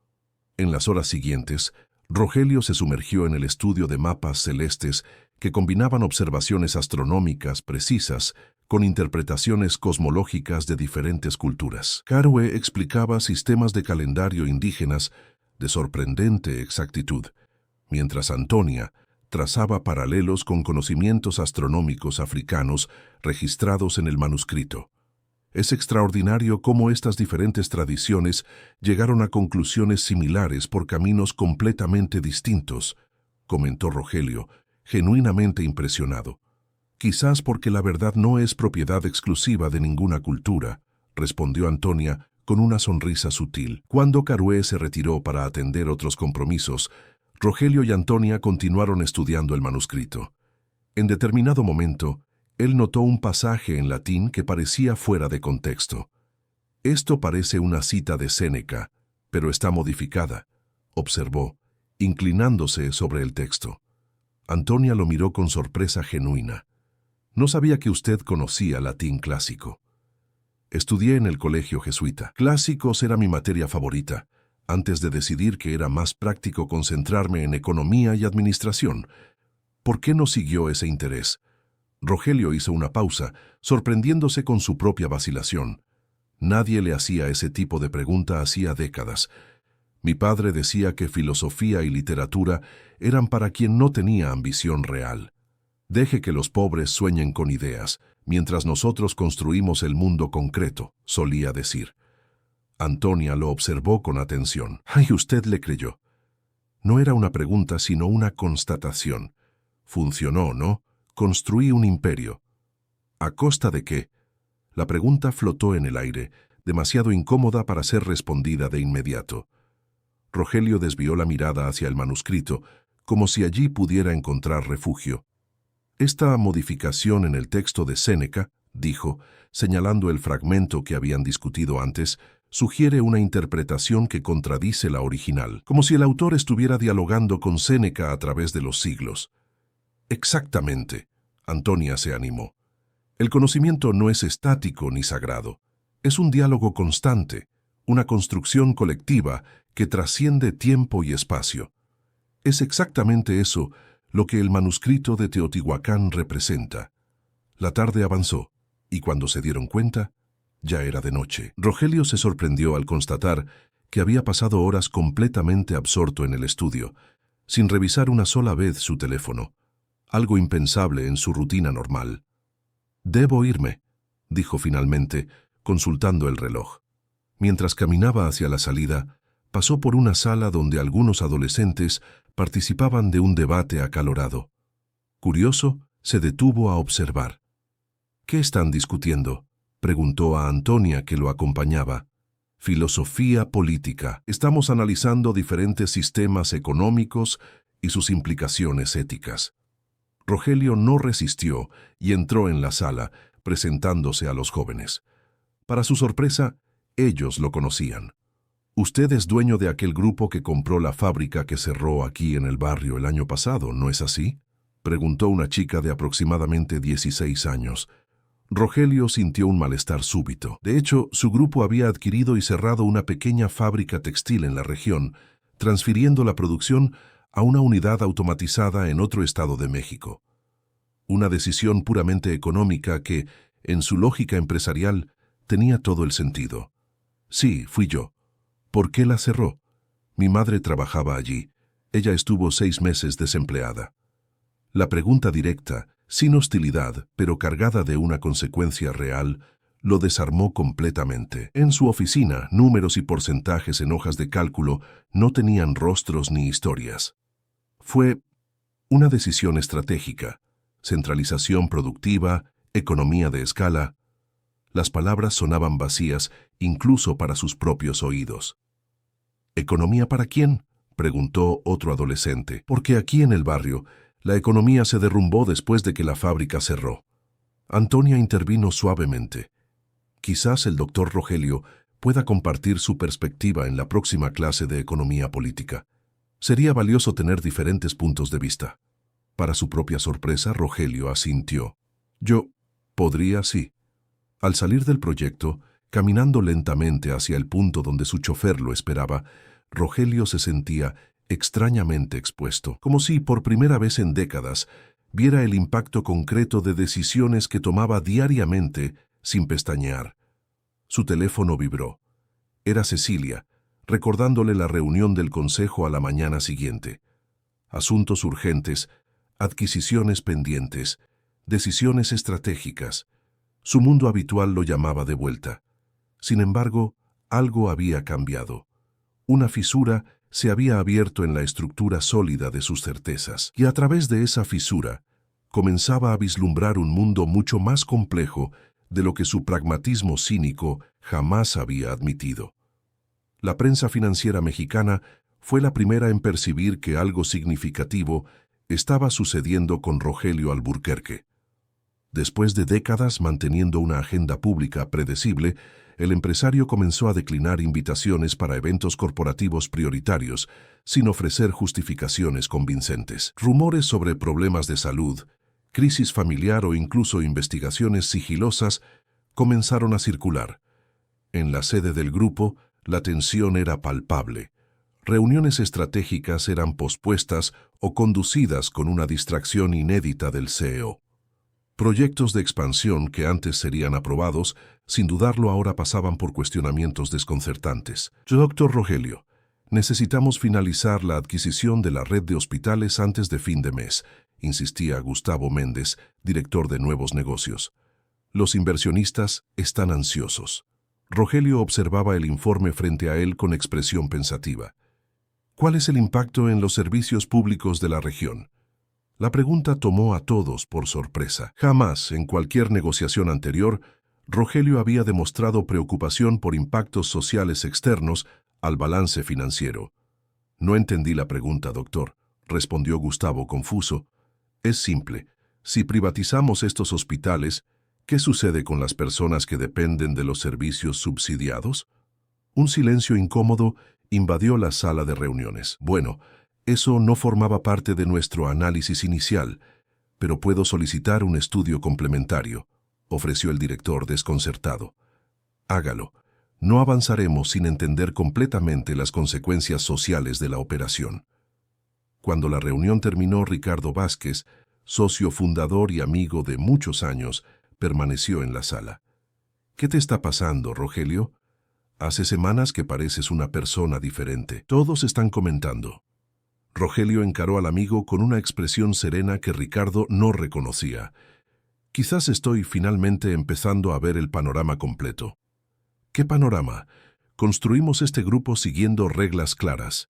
En las horas siguientes, Rogelio se sumergió en el estudio de mapas celestes que combinaban observaciones astronómicas precisas con interpretaciones cosmológicas de diferentes culturas. Carué explicaba sistemas de calendario indígenas de sorprendente exactitud, mientras Antonia trazaba paralelos con conocimientos astronómicos africanos registrados en el manuscrito. Es extraordinario cómo estas diferentes tradiciones llegaron a conclusiones similares por caminos completamente distintos, comentó Rogelio, genuinamente impresionado. Quizás porque la verdad no es propiedad exclusiva de ninguna cultura, respondió Antonia con una sonrisa sutil. Cuando Carué se retiró para atender otros compromisos, Rogelio y Antonia continuaron estudiando el manuscrito. En determinado momento, él notó un pasaje en latín que parecía fuera de contexto. Esto parece una cita de Séneca, pero está modificada, observó, inclinándose sobre el texto. Antonia lo miró con sorpresa genuina. No sabía que usted conocía latín clásico. Estudié en el colegio jesuita. Clásicos era mi materia favorita, antes de decidir que era más práctico concentrarme en economía y administración. ¿Por qué no siguió ese interés? Rogelio hizo una pausa, sorprendiéndose con su propia vacilación. Nadie le hacía ese tipo de pregunta hacía décadas. Mi padre decía que filosofía y literatura eran para quien no tenía ambición real. Deje que los pobres sueñen con ideas, mientras nosotros construimos el mundo concreto, solía decir. Antonia lo observó con atención. ¡Ay, usted le creyó! No era una pregunta, sino una constatación. Funcionó, ¿no? Construí un imperio. ¿A costa de qué? La pregunta flotó en el aire, demasiado incómoda para ser respondida de inmediato. Rogelio desvió la mirada hacia el manuscrito, como si allí pudiera encontrar refugio. Esta modificación en el texto de Séneca, dijo, señalando el fragmento que habían discutido antes, sugiere una interpretación que contradice la original, como si el autor estuviera dialogando con Séneca a través de los siglos. Exactamente, Antonia se animó. El conocimiento no es estático ni sagrado. Es un diálogo constante, una construcción colectiva que trasciende tiempo y espacio. Es exactamente eso lo que el manuscrito de Teotihuacán representa. La tarde avanzó, y cuando se dieron cuenta, ya era de noche. Rogelio se sorprendió al constatar que había pasado horas completamente absorto en el estudio, sin revisar una sola vez su teléfono, algo impensable en su rutina normal. «Debo irme», dijo finalmente, consultando el reloj. Mientras caminaba hacia la salida, pasó por una sala donde algunos adolescentes participaban de un debate acalorado. Curioso, se detuvo a observar. «¿Qué están discutiendo?», preguntó a Antonia, que lo acompañaba. «Filosofía política. Estamos analizando diferentes sistemas económicos y sus implicaciones éticas». Rogelio no resistió y entró en la sala, presentándose a los jóvenes. Para su sorpresa, ellos lo conocían. «Usted es dueño de aquel grupo que compró la fábrica que cerró aquí en el barrio el año pasado, ¿no es así?», preguntó una chica de aproximadamente 16 años. Rogelio sintió un malestar súbito. De hecho, su grupo había adquirido y cerrado una pequeña fábrica textil en la región, transfiriendo la producción a una unidad automatizada en otro estado de México. Una decisión puramente económica que, en su lógica empresarial, tenía todo el sentido. Sí, fui yo. ¿Por qué la cerró? Mi madre trabajaba allí. Ella estuvo 6 meses desempleada. La pregunta directa, sin hostilidad, pero cargada de una consecuencia real, lo desarmó completamente. En su oficina, números y porcentajes en hojas de cálculo no tenían rostros ni historias. Fue una decisión estratégica, centralización productiva, economía de escala. Las palabras sonaban vacías incluso para sus propios oídos. ¿Economía para quién?, preguntó otro adolescente. Porque aquí en el barrio, la economía se derrumbó después de que la fábrica cerró. Antonia intervino suavemente. Quizás el doctor Rogelio pueda compartir su perspectiva en la próxima clase de economía política. Sería valioso tener diferentes puntos de vista. Para su propia sorpresa, Rogelio asintió. Yo podría, sí. Al salir del proyecto, caminando lentamente hacia el punto donde su chofer lo esperaba, Rogelio se sentía extrañamente expuesto, como si por primera vez en décadas viera el impacto concreto de decisiones que tomaba diariamente sin pestañear. Su teléfono vibró. Era Cecilia, recordándole la reunión del consejo a la mañana siguiente. Asuntos urgentes, adquisiciones pendientes, decisiones estratégicas. Su mundo habitual lo llamaba de vuelta. Sin embargo, algo había cambiado. Una fisura se había abierto en la estructura sólida de sus certezas, y a través de esa fisura comenzaba a vislumbrar un mundo mucho más complejo de lo que su pragmatismo cínico jamás había admitido. La prensa financiera mexicana fue la primera en percibir que algo significativo estaba sucediendo con Rogelio Alburquerque. Después de décadas manteniendo una agenda pública predecible, el empresario comenzó a declinar invitaciones para eventos corporativos prioritarios, sin ofrecer justificaciones convincentes. Rumores sobre problemas de salud, crisis familiar o incluso investigaciones sigilosas comenzaron a circular. En la sede del grupo, la tensión era palpable. Reuniones estratégicas eran pospuestas o conducidas con una distracción inédita del CEO. Proyectos de expansión que antes serían aprobados, sin dudarlo ahora pasaban por cuestionamientos desconcertantes. Doctor Rogelio, necesitamos finalizar la adquisición de la red de hospitales antes de fin de mes, insistía Gustavo Méndez, director de nuevos negocios. Los inversionistas están ansiosos. Rogelio observaba el informe frente a él con expresión pensativa. ¿Cuál es el impacto en los servicios públicos de la región? La pregunta tomó a todos por sorpresa. Jamás, en cualquier negociación anterior, Rogelio había demostrado preocupación por impactos sociales externos al balance financiero. No entendí la pregunta, doctor, respondió Gustavo confuso. Es simple. Si privatizamos estos hospitales, ¿qué sucede con las personas que dependen de los servicios subsidiados? Un silencio incómodo invadió la sala de reuniones. Bueno, eso no formaba parte de nuestro análisis inicial, pero puedo solicitar un estudio complementario, ofreció el director desconcertado. Hágalo. No avanzaremos sin entender completamente las consecuencias sociales de la operación. Cuando la reunión terminó, Ricardo Vázquez, socio fundador y amigo de muchos años, permaneció en la sala. ¿Qué te está pasando, Rogelio? Hace semanas que pareces una persona diferente. Todos están comentando. Rogelio encaró al amigo con una expresión serena que Ricardo no reconocía. Quizás estoy finalmente empezando a ver el panorama completo. ¿Qué panorama? Construimos este grupo siguiendo reglas claras.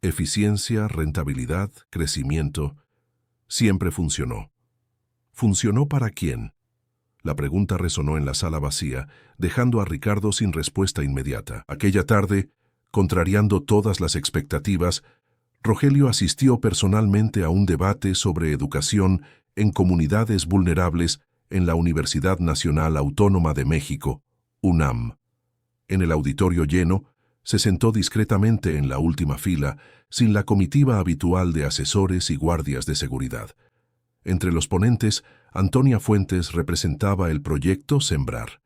Eficiencia, rentabilidad, crecimiento. Siempre funcionó. ¿Funcionó para quién? La pregunta resonó en la sala vacía, dejando a Ricardo sin respuesta inmediata. Aquella tarde, contrariando todas las expectativas, Rogelio asistió personalmente a un debate sobre educación en comunidades vulnerables en la Universidad Nacional Autónoma de México, UNAM. En el auditorio lleno, se sentó discretamente en la última fila, sin la comitiva habitual de asesores y guardias de seguridad. Entre los ponentes Antonia Fuentes representaba el proyecto Sembrar.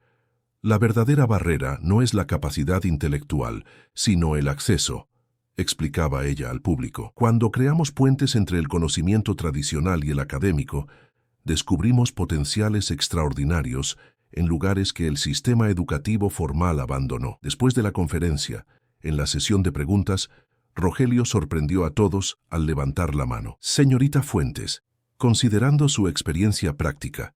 La verdadera barrera no es la capacidad intelectual, sino el acceso, explicaba ella al público. Cuando creamos puentes entre el conocimiento tradicional y el académico, descubrimos potenciales extraordinarios en lugares que el sistema educativo formal abandonó. Después de la conferencia, en la sesión de preguntas, Rogelio sorprendió a todos al levantar la mano. Señorita Fuentes, considerando su experiencia práctica,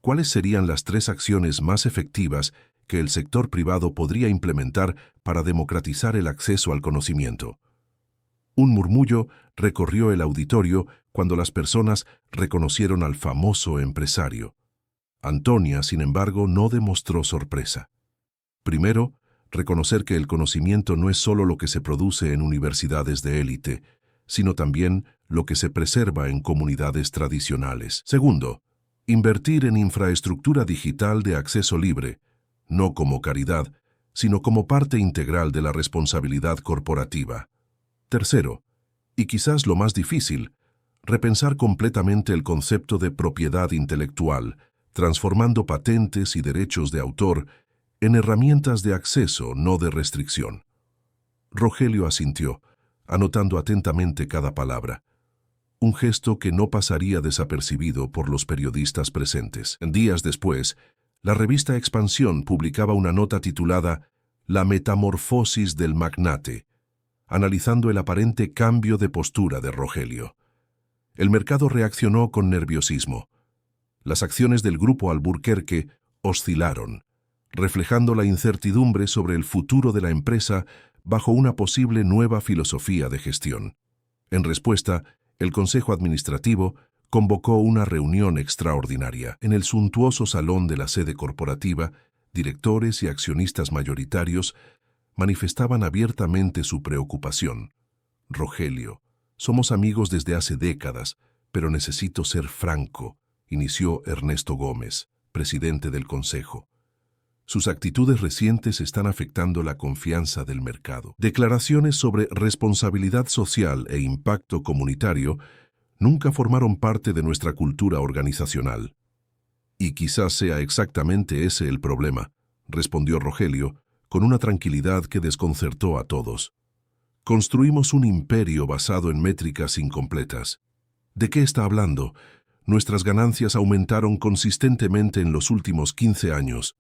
¿cuáles serían las 3 acciones más efectivas que el sector privado podría implementar para democratizar el acceso al conocimiento? Un murmullo recorrió el auditorio cuando las personas reconocieron al famoso empresario. Antonia, sin embargo, no demostró sorpresa. Primero, reconocer que el conocimiento no es solo lo que se produce en universidades de élite, sino también lo que se preserva en comunidades tradicionales. Segundo, invertir en infraestructura digital de acceso libre, no como caridad, sino como parte integral de la responsabilidad corporativa. Tercero, y quizás lo más difícil, repensar completamente el concepto de propiedad intelectual, transformando patentes y derechos de autor en herramientas de acceso, no de restricción. Rogelio asintió, anotando atentamente cada palabra. Un gesto que no pasaría desapercibido por los periodistas presentes. Días después, la revista Expansión publicaba una nota titulada La metamorfosis del magnate, analizando el aparente cambio de postura de Rogelio. El mercado reaccionó con nerviosismo. Las acciones del grupo Alburquerque oscilaron, reflejando la incertidumbre sobre el futuro de la empresa bajo una posible nueva filosofía de gestión. En respuesta, el Consejo Administrativo convocó una reunión extraordinaria. En el suntuoso salón de la sede corporativa, directores y accionistas mayoritarios manifestaban abiertamente su preocupación. Rogelio, somos amigos desde hace décadas, pero necesito ser franco, inició Ernesto Gómez, presidente del Consejo. Sus actitudes recientes están afectando la confianza del mercado. Declaraciones sobre responsabilidad social e impacto comunitario nunca formaron parte de nuestra cultura organizacional. Y quizás sea exactamente ese el problema, respondió Rogelio, con una tranquilidad que desconcertó a todos. Construimos un imperio basado en métricas incompletas. ¿De qué está hablando? Nuestras ganancias aumentaron consistentemente en los últimos 15 años.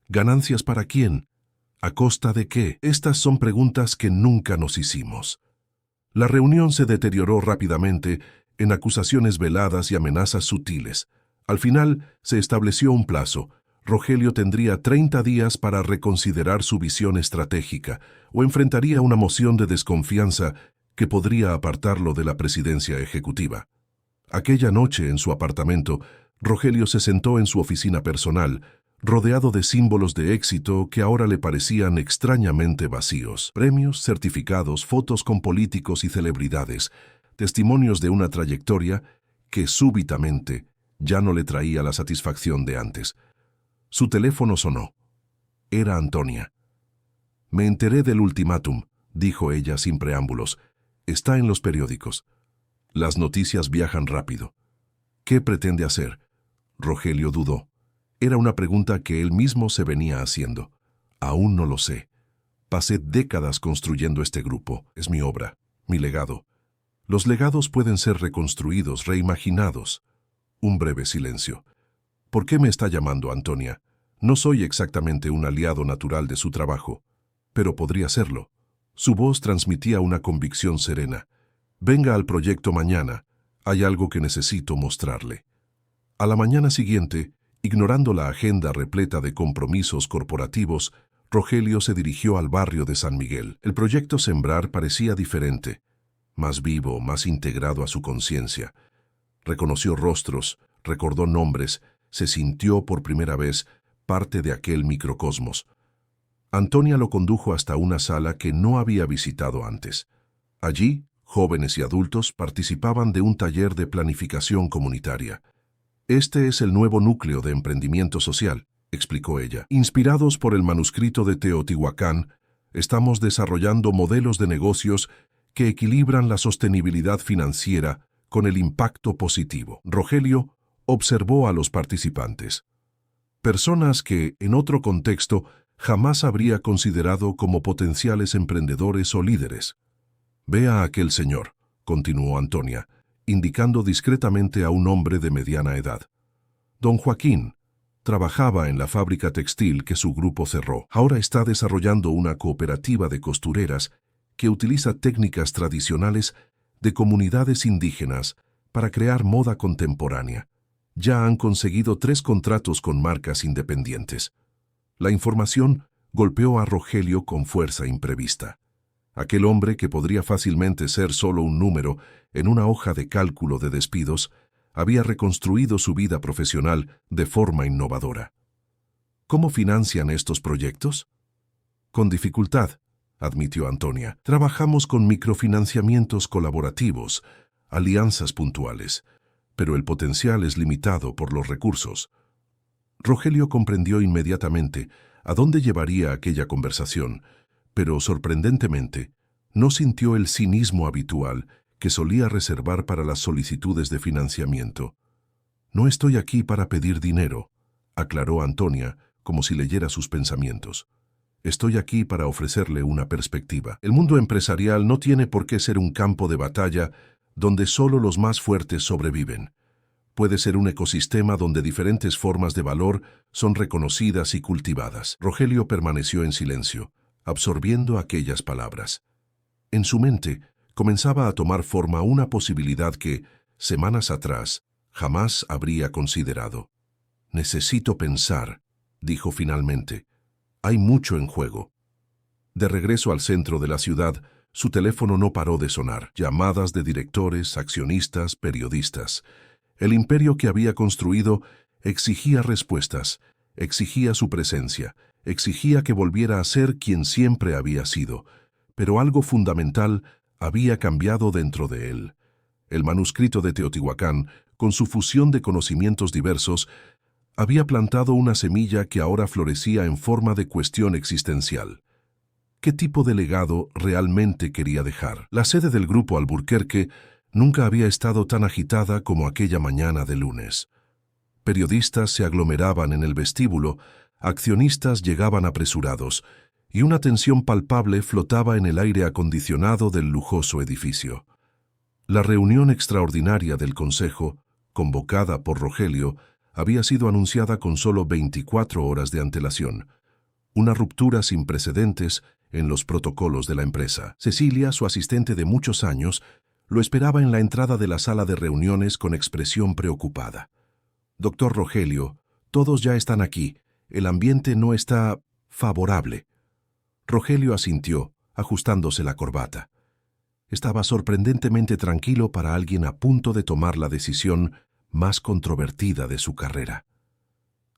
¿Ganancias para quién? ¿A costa de qué? Estas son preguntas que nunca nos hicimos. La reunión se deterioró rápidamente en acusaciones veladas y amenazas sutiles. Al final se estableció un plazo. Rogelio tendría 30 días para reconsiderar su visión estratégica o enfrentaría una moción de desconfianza que podría apartarlo de la presidencia ejecutiva. Aquella noche en su apartamento, Rogelio se sentó en su oficina personal, rodeado de símbolos de éxito que ahora le parecían extrañamente vacíos. Premios, certificados, fotos con políticos y celebridades, testimonios de una trayectoria que súbitamente ya no le traía la satisfacción de antes. Su teléfono sonó. Era Antonia. Me enteré del ultimátum, dijo ella sin preámbulos. Está en los periódicos. Las noticias viajan rápido. ¿Qué pretende hacer? Rogelio dudó. Era una pregunta que él mismo se venía haciendo. Aún no lo sé. Pasé décadas construyendo este grupo. Es mi obra, mi legado. Los legados pueden ser reconstruidos, reimaginados. Un breve silencio. ¿Por qué me está llamando Antonia? No soy exactamente un aliado natural de su trabajo, pero podría serlo. Su voz transmitía una convicción serena. Venga al proyecto mañana. Hay algo que necesito mostrarle. A la mañana siguiente, ignorando la agenda repleta de compromisos corporativos, Rogelio se dirigió al barrio de San Miguel. El proyecto Sembrar parecía diferente, más vivo, más integrado a su conciencia. Reconoció rostros, recordó nombres, se sintió por primera vez parte de aquel microcosmos. Antonia lo condujo hasta una sala que no había visitado antes. Allí, jóvenes y adultos participaban de un taller de planificación comunitaria. Este es el nuevo núcleo de emprendimiento social, explicó ella. Inspirados por el manuscrito de Teotihuacán, estamos desarrollando modelos de negocios que equilibran la sostenibilidad financiera con el impacto positivo. Rogelio Observó a los participantes. Personas que, en otro contexto, jamás habría considerado como potenciales emprendedores o líderes. «Ve a aquel señor», continuó Antonia, indicando discretamente a un hombre de mediana edad. Don Joaquín trabajaba en la fábrica textil que su grupo cerró. Ahora está desarrollando una cooperativa de costureras que utiliza técnicas tradicionales de comunidades indígenas para crear moda contemporánea. Ya han conseguido 3 contratos con marcas independientes. La información golpeó a Rogelio con fuerza imprevista. Aquel hombre, que podría fácilmente ser solo un número en una hoja de cálculo de despidos, había reconstruido su vida profesional de forma innovadora. ¿Cómo financian estos proyectos? Con dificultad, admitió Antonia. Trabajamos con microfinanciamientos colaborativos, alianzas puntuales, pero el potencial es limitado por los recursos. Rogelio comprendió inmediatamente a dónde llevaría aquella conversación, pero sorprendentemente no sintió el cinismo habitual que solía reservar para las solicitudes de financiamiento. «No estoy aquí para pedir dinero», aclaró Antonia, como si leyera sus pensamientos. «Estoy aquí para ofrecerle una perspectiva. El mundo empresarial no tiene por qué ser un campo de batalla donde solo los más fuertes sobreviven. Puede ser un ecosistema donde diferentes formas de valor son reconocidas y cultivadas». Rogelio permaneció en silencio, absorbiendo aquellas palabras. En su mente comenzaba a tomar forma una posibilidad que, semanas atrás, jamás habría considerado. «Necesito pensar», dijo finalmente. «Hay mucho en juego». De regreso al centro de la ciudad, su teléfono no paró de sonar. Llamadas de directores, accionistas, periodistas. El imperio que había construido exigía respuestas, exigía su presencia, exigía que volviera a ser quien siempre había sido. Pero algo fundamental había cambiado dentro de él. El manuscrito de Teotihuacán, con su fusión de conocimientos diversos, había plantado una semilla que ahora florecía en forma de cuestión existencial. ¿Qué tipo de legado realmente quería dejar? La sede del grupo Alburquerque nunca había estado tan agitada como aquella mañana de lunes. Periodistas se aglomeraban en el vestíbulo, accionistas llegaban apresurados, y una tensión palpable flotaba en el aire acondicionado del lujoso edificio. La reunión extraordinaria del Consejo, convocada por Rogelio, había sido anunciada con solo 24 horas de antelación. Una ruptura sin precedentes en los protocolos de la empresa. Cecilia, su asistente de muchos años, lo esperaba en la entrada de la sala de reuniones con expresión preocupada. «Doctor Rogelio, todos ya están aquí. El ambiente no está favorable». Rogelio asintió, ajustándose la corbata. Estaba sorprendentemente tranquilo para alguien a punto de tomar la decisión más controvertida de su carrera.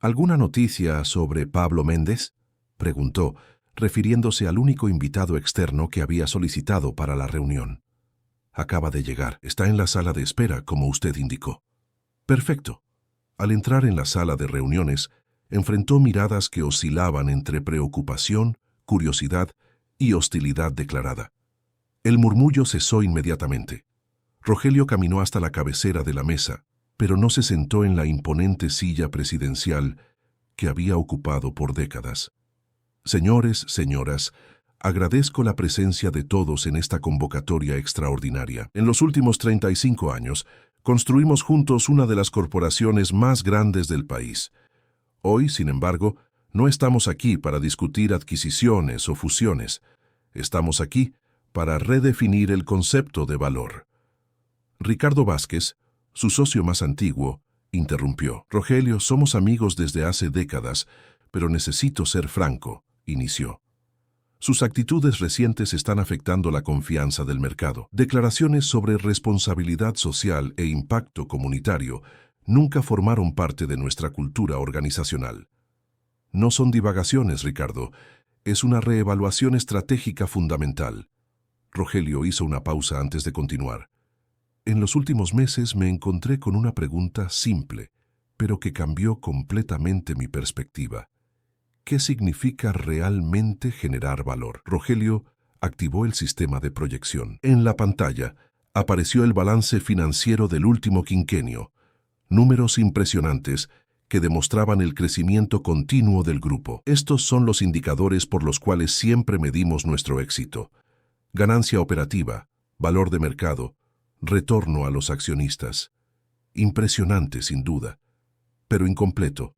«¿Alguna noticia sobre Pablo Méndez?», preguntó, refiriéndose al único invitado externo que había solicitado para la reunión. «Acaba de llegar. Está en la sala de espera, como usted indicó». «Perfecto». Al entrar en la sala de reuniones, enfrentó miradas que oscilaban entre preocupación, curiosidad y hostilidad declarada. El murmullo cesó inmediatamente. Rogelio caminó hasta la cabecera de la mesa, pero no se sentó en la imponente silla presidencial que había ocupado por décadas. «Señores, señoras, agradezco la presencia de todos en esta convocatoria extraordinaria. En los últimos 35 años, construimos juntos una de las corporaciones más grandes del país. Hoy, sin embargo, no estamos aquí para discutir adquisiciones o fusiones. Estamos aquí para redefinir el concepto de valor». Ricardo Vázquez, su socio más antiguo, interrumpió. «Rogelio, somos amigos desde hace décadas, pero necesito ser franco», inició. «Sus actitudes recientes están afectando la confianza del mercado. Declaraciones sobre responsabilidad social e impacto comunitario nunca formaron parte de nuestra cultura organizacional». «No son divagaciones, Ricardo. Es una reevaluación estratégica fundamental». Rogelio hizo una pausa antes de continuar. «En los últimos meses me encontré con una pregunta simple, pero que cambió completamente mi perspectiva. ¿Qué significa realmente generar valor?». Rogelio activó el sistema de proyección. En la pantalla apareció el balance financiero del último quinquenio. Números impresionantes que demostraban el crecimiento continuo del grupo. Estos son los indicadores por los cuales siempre medimos nuestro éxito: ganancia operativa, valor de mercado, retorno a los accionistas. Impresionante, sin duda, pero incompleto.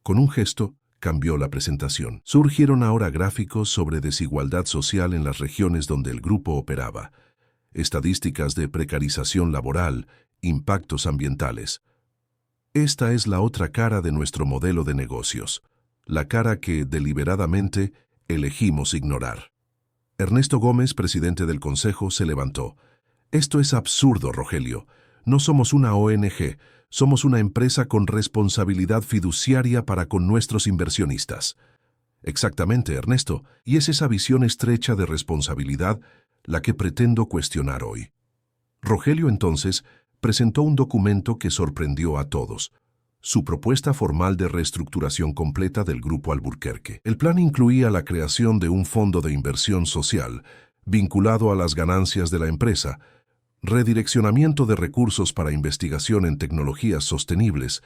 Con un gesto, cambió la presentación. Surgieron ahora gráficos sobre desigualdad social en las regiones donde el grupo operaba, estadísticas de precarización laboral, impactos ambientales. Esta es la otra cara de nuestro modelo de negocios, la cara que, deliberadamente, elegimos ignorar. Ernesto Gómez, presidente del Consejo, se levantó. Esto es absurdo, Rogelio. No somos una ONG, somos una empresa con responsabilidad fiduciaria para con nuestros inversionistas. Exactamente, Ernesto, y es esa visión estrecha de responsabilidad la que pretendo cuestionar hoy. Rogelio, entonces, presentó un documento que sorprendió a todos: su propuesta formal de reestructuración completa del Grupo Alburquerque. El plan incluía la creación de un fondo de inversión social vinculado a las ganancias de la empresa, redireccionamiento de recursos para investigación en tecnologías sostenibles,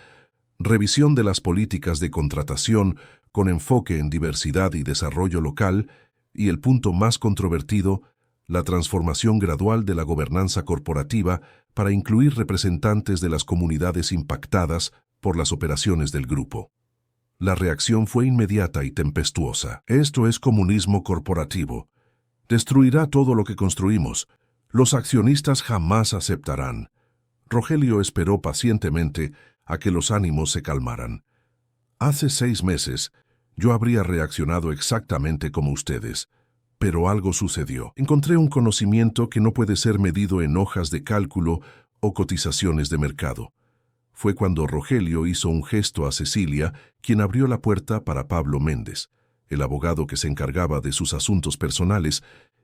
revisión de las políticas de contratación con enfoque en diversidad y desarrollo local, y el punto más controvertido, la transformación gradual de la gobernanza corporativa para incluir representantes de las comunidades impactadas por las operaciones del grupo. La reacción fue inmediata y tempestuosa. Esto es comunismo corporativo. Destruirá todo lo que construimos. Los accionistas jamás aceptarán. Rogelio esperó pacientemente a que los ánimos se calmaran. Hace 6 meses, yo habría reaccionado exactamente como ustedes. Pero algo sucedió. Encontré un conocimiento que no puede ser medido en hojas de cálculo o cotizaciones de mercado. Fue cuando Rogelio hizo un gesto a Cecilia, quien abrió la puerta para Pablo Méndez, el abogado que se encargaba de sus asuntos personales,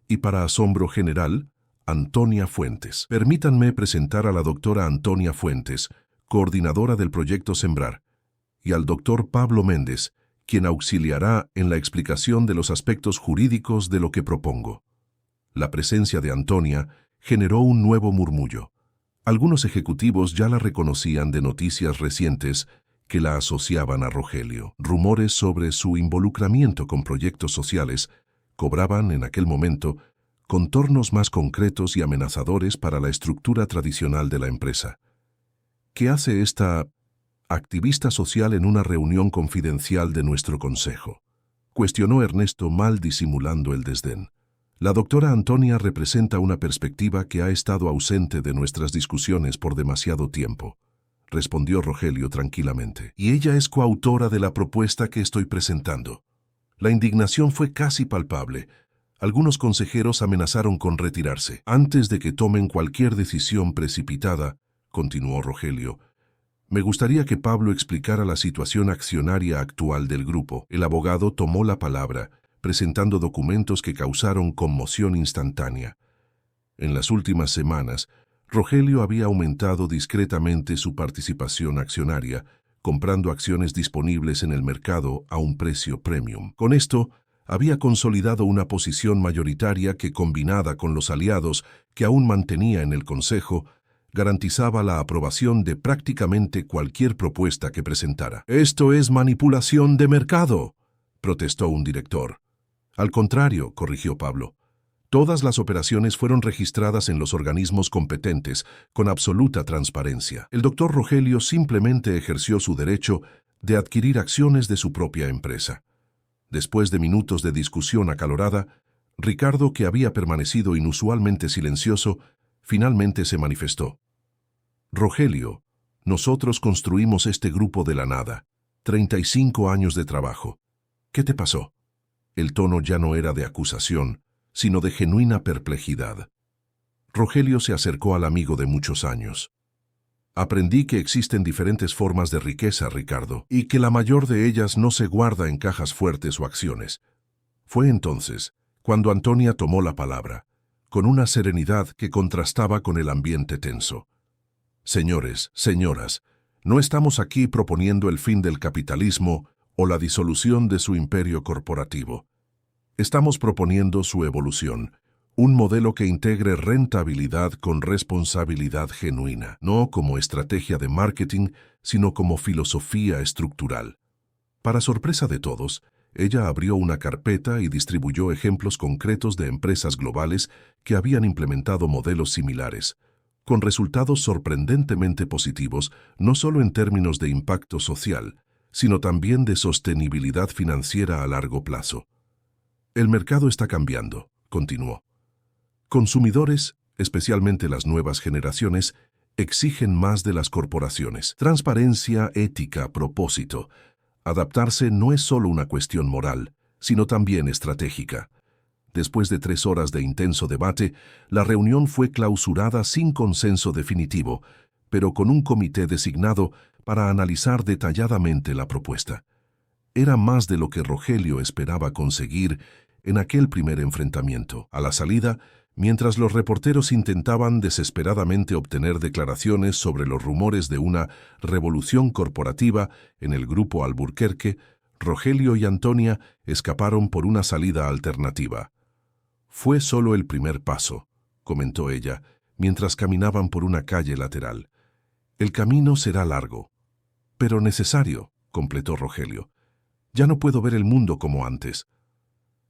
y para asombro general, Antonia Fuentes. Permítanme presentar a la doctora Antonia Fuentes, coordinadora del proyecto Sembrar, y al doctor Pablo Méndez, quien auxiliará en la explicación de los aspectos jurídicos de lo que propongo. La presencia de Antonia generó un nuevo murmullo. Algunos ejecutivos ya la reconocían de noticias recientes que la asociaban a Rogelio. Rumores sobre su involucramiento con proyectos sociales cobraban en aquel momento contornos más concretos y amenazadores para la estructura tradicional de la empresa. ¿Qué hace esta activista social en una reunión confidencial de nuestro consejo?, cuestionó Ernesto, mal disimulando el desdén. La doctora Antonia representa una perspectiva que ha estado ausente de nuestras discusiones por demasiado tiempo, respondió Rogelio tranquilamente. Y ella es coautora de la propuesta que estoy presentando. La indignación fue casi palpable. Algunos consejeros amenazaron con retirarse. Antes de que tomen cualquier decisión precipitada, continuó Rogelio, me gustaría que Pablo explicara la situación accionaria actual del grupo. El abogado tomó la palabra, presentando documentos que causaron conmoción instantánea. En las últimas semanas, Rogelio había aumentado discretamente su participación accionaria, comprando acciones disponibles en el mercado a un precio premium. Con esto, había consolidado una posición mayoritaria que, combinada con los aliados que aún mantenía en el Consejo, garantizaba la aprobación de prácticamente cualquier propuesta que presentara. «Esto es manipulación de mercado», protestó un director. «Al contrario», corrigió Pablo, «todas las operaciones fueron registradas en los organismos competentes con absoluta transparencia. El doctor Rogelio simplemente ejerció su derecho de adquirir acciones de su propia empresa». Después de minutos de discusión acalorada, Ricardo, que había permanecido inusualmente silencioso, finalmente se manifestó. «Rogelio, nosotros construimos este grupo de la nada. 35 años de trabajo. ¿Qué te pasó?». El tono ya no era de acusación, sino de genuina perplejidad. Rogelio se acercó al amigo de muchos años. «Aprendí que existen diferentes formas de riqueza, Ricardo, y que la mayor de ellas no se guarda en cajas fuertes o acciones». Fue entonces cuando Antonia tomó la palabra, con una serenidad que contrastaba con el ambiente tenso. «Señores, señoras, no estamos aquí proponiendo el fin del capitalismo o la disolución de su imperio corporativo. Estamos proponiendo su evolución, Un modelo que integre rentabilidad con responsabilidad genuina, no como estrategia de marketing, sino como filosofía estructural. Para sorpresa de todos, ella abrió una carpeta y distribuyó ejemplos concretos de empresas globales que habían implementado modelos similares, con resultados sorprendentemente positivos, no solo en términos de impacto social, sino también de sostenibilidad financiera a largo plazo. El mercado está cambiando, continuó. Consumidores, especialmente las nuevas generaciones, exigen más de las corporaciones. Transparencia, ética, propósito. Adaptarse no es solo una cuestión moral, sino también estratégica. Después de 3 horas de intenso debate, la reunión fue clausurada sin consenso definitivo, pero con un comité designado para analizar detalladamente la propuesta. Era más de lo que Rogelio esperaba conseguir en aquel primer enfrentamiento. A la salida, mientras los reporteros intentaban desesperadamente obtener declaraciones sobre los rumores de una revolución corporativa en el grupo Alburquerque, Rogelio y Antonia escaparon por una salida alternativa. «Fue solo el primer paso», comentó ella, mientras caminaban por una calle lateral. «El camino será largo, pero necesario», completó Rogelio. «Ya no puedo ver el mundo como antes».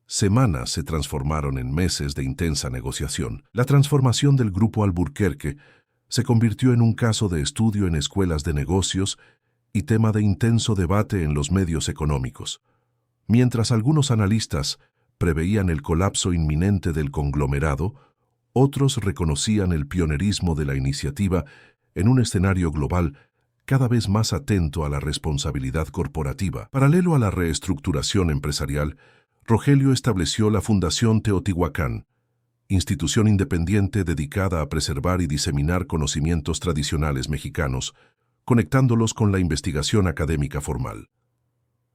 Semanas se transformaron en meses de intensa negociación. La transformación del grupo Alburquerque se convirtió en un caso de estudio en escuelas de negocios y tema de intenso debate en los medios económicos. Mientras algunos analistas preveían el colapso inminente del conglomerado, otros reconocían el pionerismo de la iniciativa en un escenario global cada vez más atento a la responsabilidad corporativa. Paralelo a la reestructuración empresarial, Rogelio estableció la Fundación Teotihuacán, institución independiente dedicada a preservar y diseminar conocimientos tradicionales mexicanos, conectándolos con la investigación académica formal.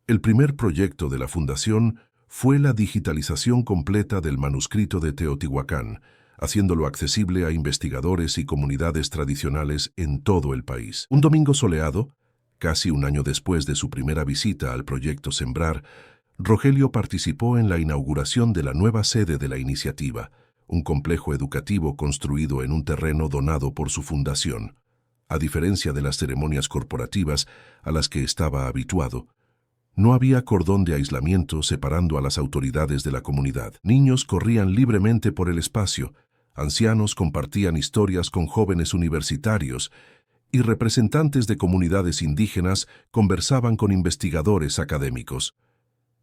El primer proyecto de la Fundación fue la digitalización completa del manuscrito de Teotihuacán, haciéndolo accesible a investigadores y comunidades tradicionales en todo el país. Un domingo soleado, casi un año después de su primera visita al proyecto Sembrar, Rogelio participó en la inauguración de la nueva sede de la iniciativa, un complejo educativo construido en un terreno donado por su fundación. A diferencia de las ceremonias corporativas a las que estaba habituado, no había cordón de aislamiento separando a las autoridades de la comunidad. Niños corrían libremente por el espacio, ancianos compartían historias con jóvenes universitarios y representantes de comunidades indígenas conversaban con investigadores académicos.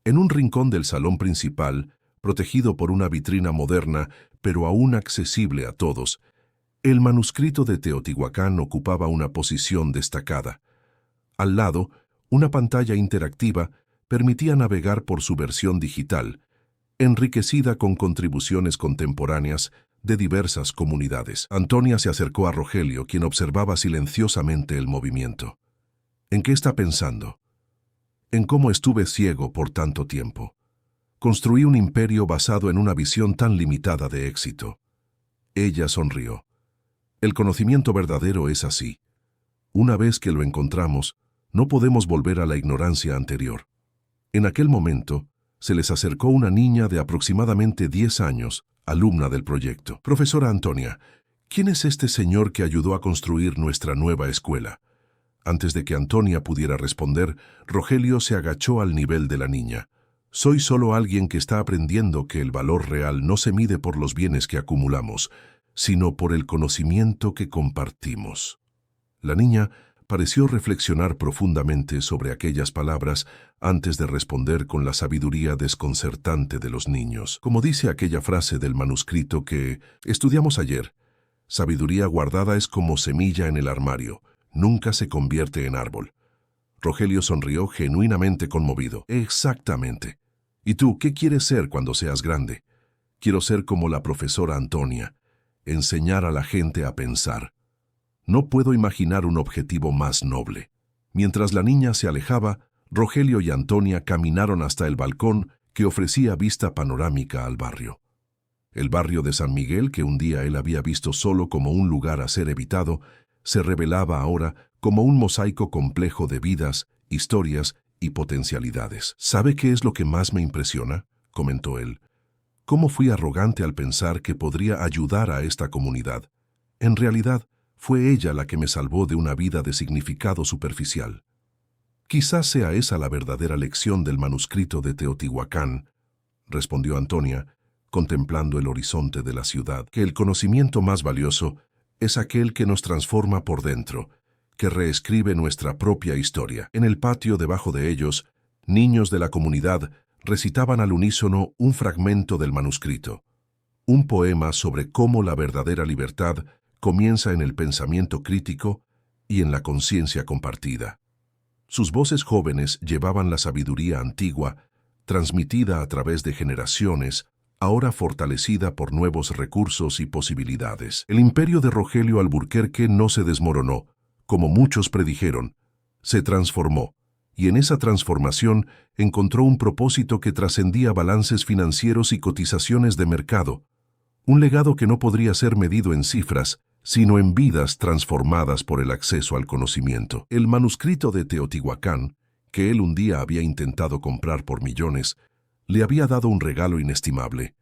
En un rincón del salón principal, protegido por una vitrina moderna, pero aún accesible a todos, el manuscrito de Teotihuacán ocupaba una posición destacada. Al lado, una pantalla interactiva permitía navegar por su versión digital, enriquecida con contribuciones contemporáneas de diversas comunidades. Antonia se acercó a Rogelio, quien observaba silenciosamente el movimiento. ¿En qué está pensando? En cómo estuve ciego por tanto tiempo. Construí un imperio basado en una visión tan limitada de éxito. Ella sonrió. El conocimiento verdadero es así. Una vez que lo encontramos, no podemos volver a la ignorancia anterior. En aquel momento, se les acercó una niña de aproximadamente 10 años, alumna del proyecto. «Profesora Antonia, ¿quién es este señor que ayudó a construir nuestra nueva escuela?» Antes de que Antonia pudiera responder, Rogelio se agachó al nivel de la niña. «Soy solo alguien que está aprendiendo que el valor real no se mide por los bienes que acumulamos, sino por el conocimiento que compartimos». La niña pareció reflexionar profundamente sobre aquellas palabras antes de responder con la sabiduría desconcertante de los niños. Como dice aquella frase del manuscrito que estudiamos ayer, sabiduría guardada es como semilla en el armario. Nunca se convierte en árbol. Rogelio sonrió genuinamente conmovido. «Exactamente. ¿Y tú qué quieres ser cuando seas grande?» «Quiero ser como la profesora Antonia, enseñar a la gente a pensar». No puedo imaginar un objetivo más noble. Mientras la niña se alejaba, Rogelio y Antonia caminaron hasta el balcón que ofrecía vista panorámica al barrio. El barrio de San Miguel, que un día él había visto solo como un lugar a ser evitado, se revelaba ahora como un mosaico complejo de vidas, historias y potencialidades. «¿Sabe qué es lo que más me impresiona?», comentó él. ¿Cómo fui arrogante al pensar que podría ayudar a esta comunidad? En realidad, fue ella la que me salvó de una vida de significado superficial. Quizás sea esa la verdadera lección del manuscrito de Teotihuacán, respondió Antonia, contemplando el horizonte de la ciudad, que el conocimiento más valioso es aquel que nos transforma por dentro, que reescribe nuestra propia historia. En el patio debajo de ellos, niños de la comunidad recitaban al unísono un fragmento del manuscrito, un poema sobre cómo la verdadera libertad comienza en el pensamiento crítico y en la conciencia compartida. Sus voces jóvenes llevaban la sabiduría antigua, transmitida a través de generaciones, ahora fortalecida por nuevos recursos y posibilidades. El imperio de Rogelio Alburquerque no se desmoronó, como muchos predijeron, se transformó, y en esa transformación encontró un propósito que trascendía balances financieros y cotizaciones de mercado, un legado que no podría ser medido en cifras, sino en vidas transformadas por el acceso al conocimiento. El manuscrito de Teotihuacán, que él un día había intentado comprar por millones, le había dado un regalo inestimable: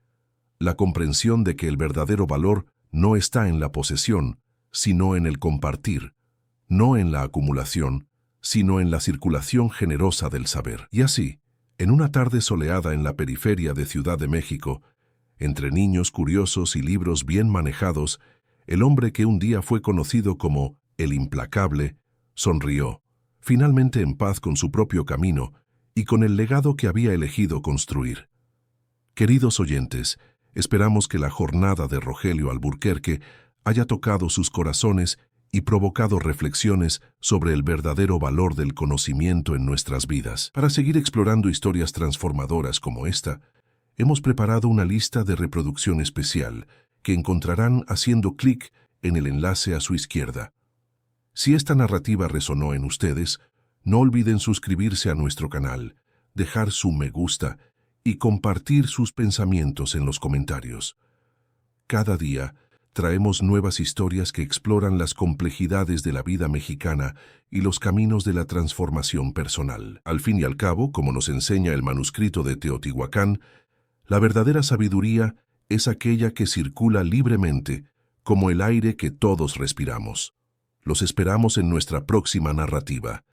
la comprensión de que el verdadero valor no está en la posesión, sino en el compartir, no en la acumulación, sino en la circulación generosa del saber. Y así, en una tarde soleada en la periferia de Ciudad de México, entre niños curiosos y libros bien manejados, el hombre que un día fue conocido como el Implacable sonrió, finalmente en paz con su propio camino y con el legado que había elegido construir. Queridos oyentes, esperamos que la jornada de Rogelio Alburquerque haya tocado sus corazones y provocado reflexiones sobre el verdadero valor del conocimiento en nuestras vidas. Para seguir explorando historias transformadoras como esta, hemos preparado una lista de reproducción especial que encontrarán haciendo clic en el enlace a su izquierda. Si esta narrativa resonó en ustedes, no olviden suscribirse a nuestro canal, dejar su me gusta y compartir sus pensamientos en los comentarios. Cada día traemos nuevas historias que exploran las complejidades de la vida mexicana y los caminos de la transformación personal. Al fin y al cabo, como nos enseña el manuscrito de Teotihuacán, la verdadera sabiduría es aquella que circula libremente, como el aire que todos respiramos. Los esperamos en nuestra próxima narrativa.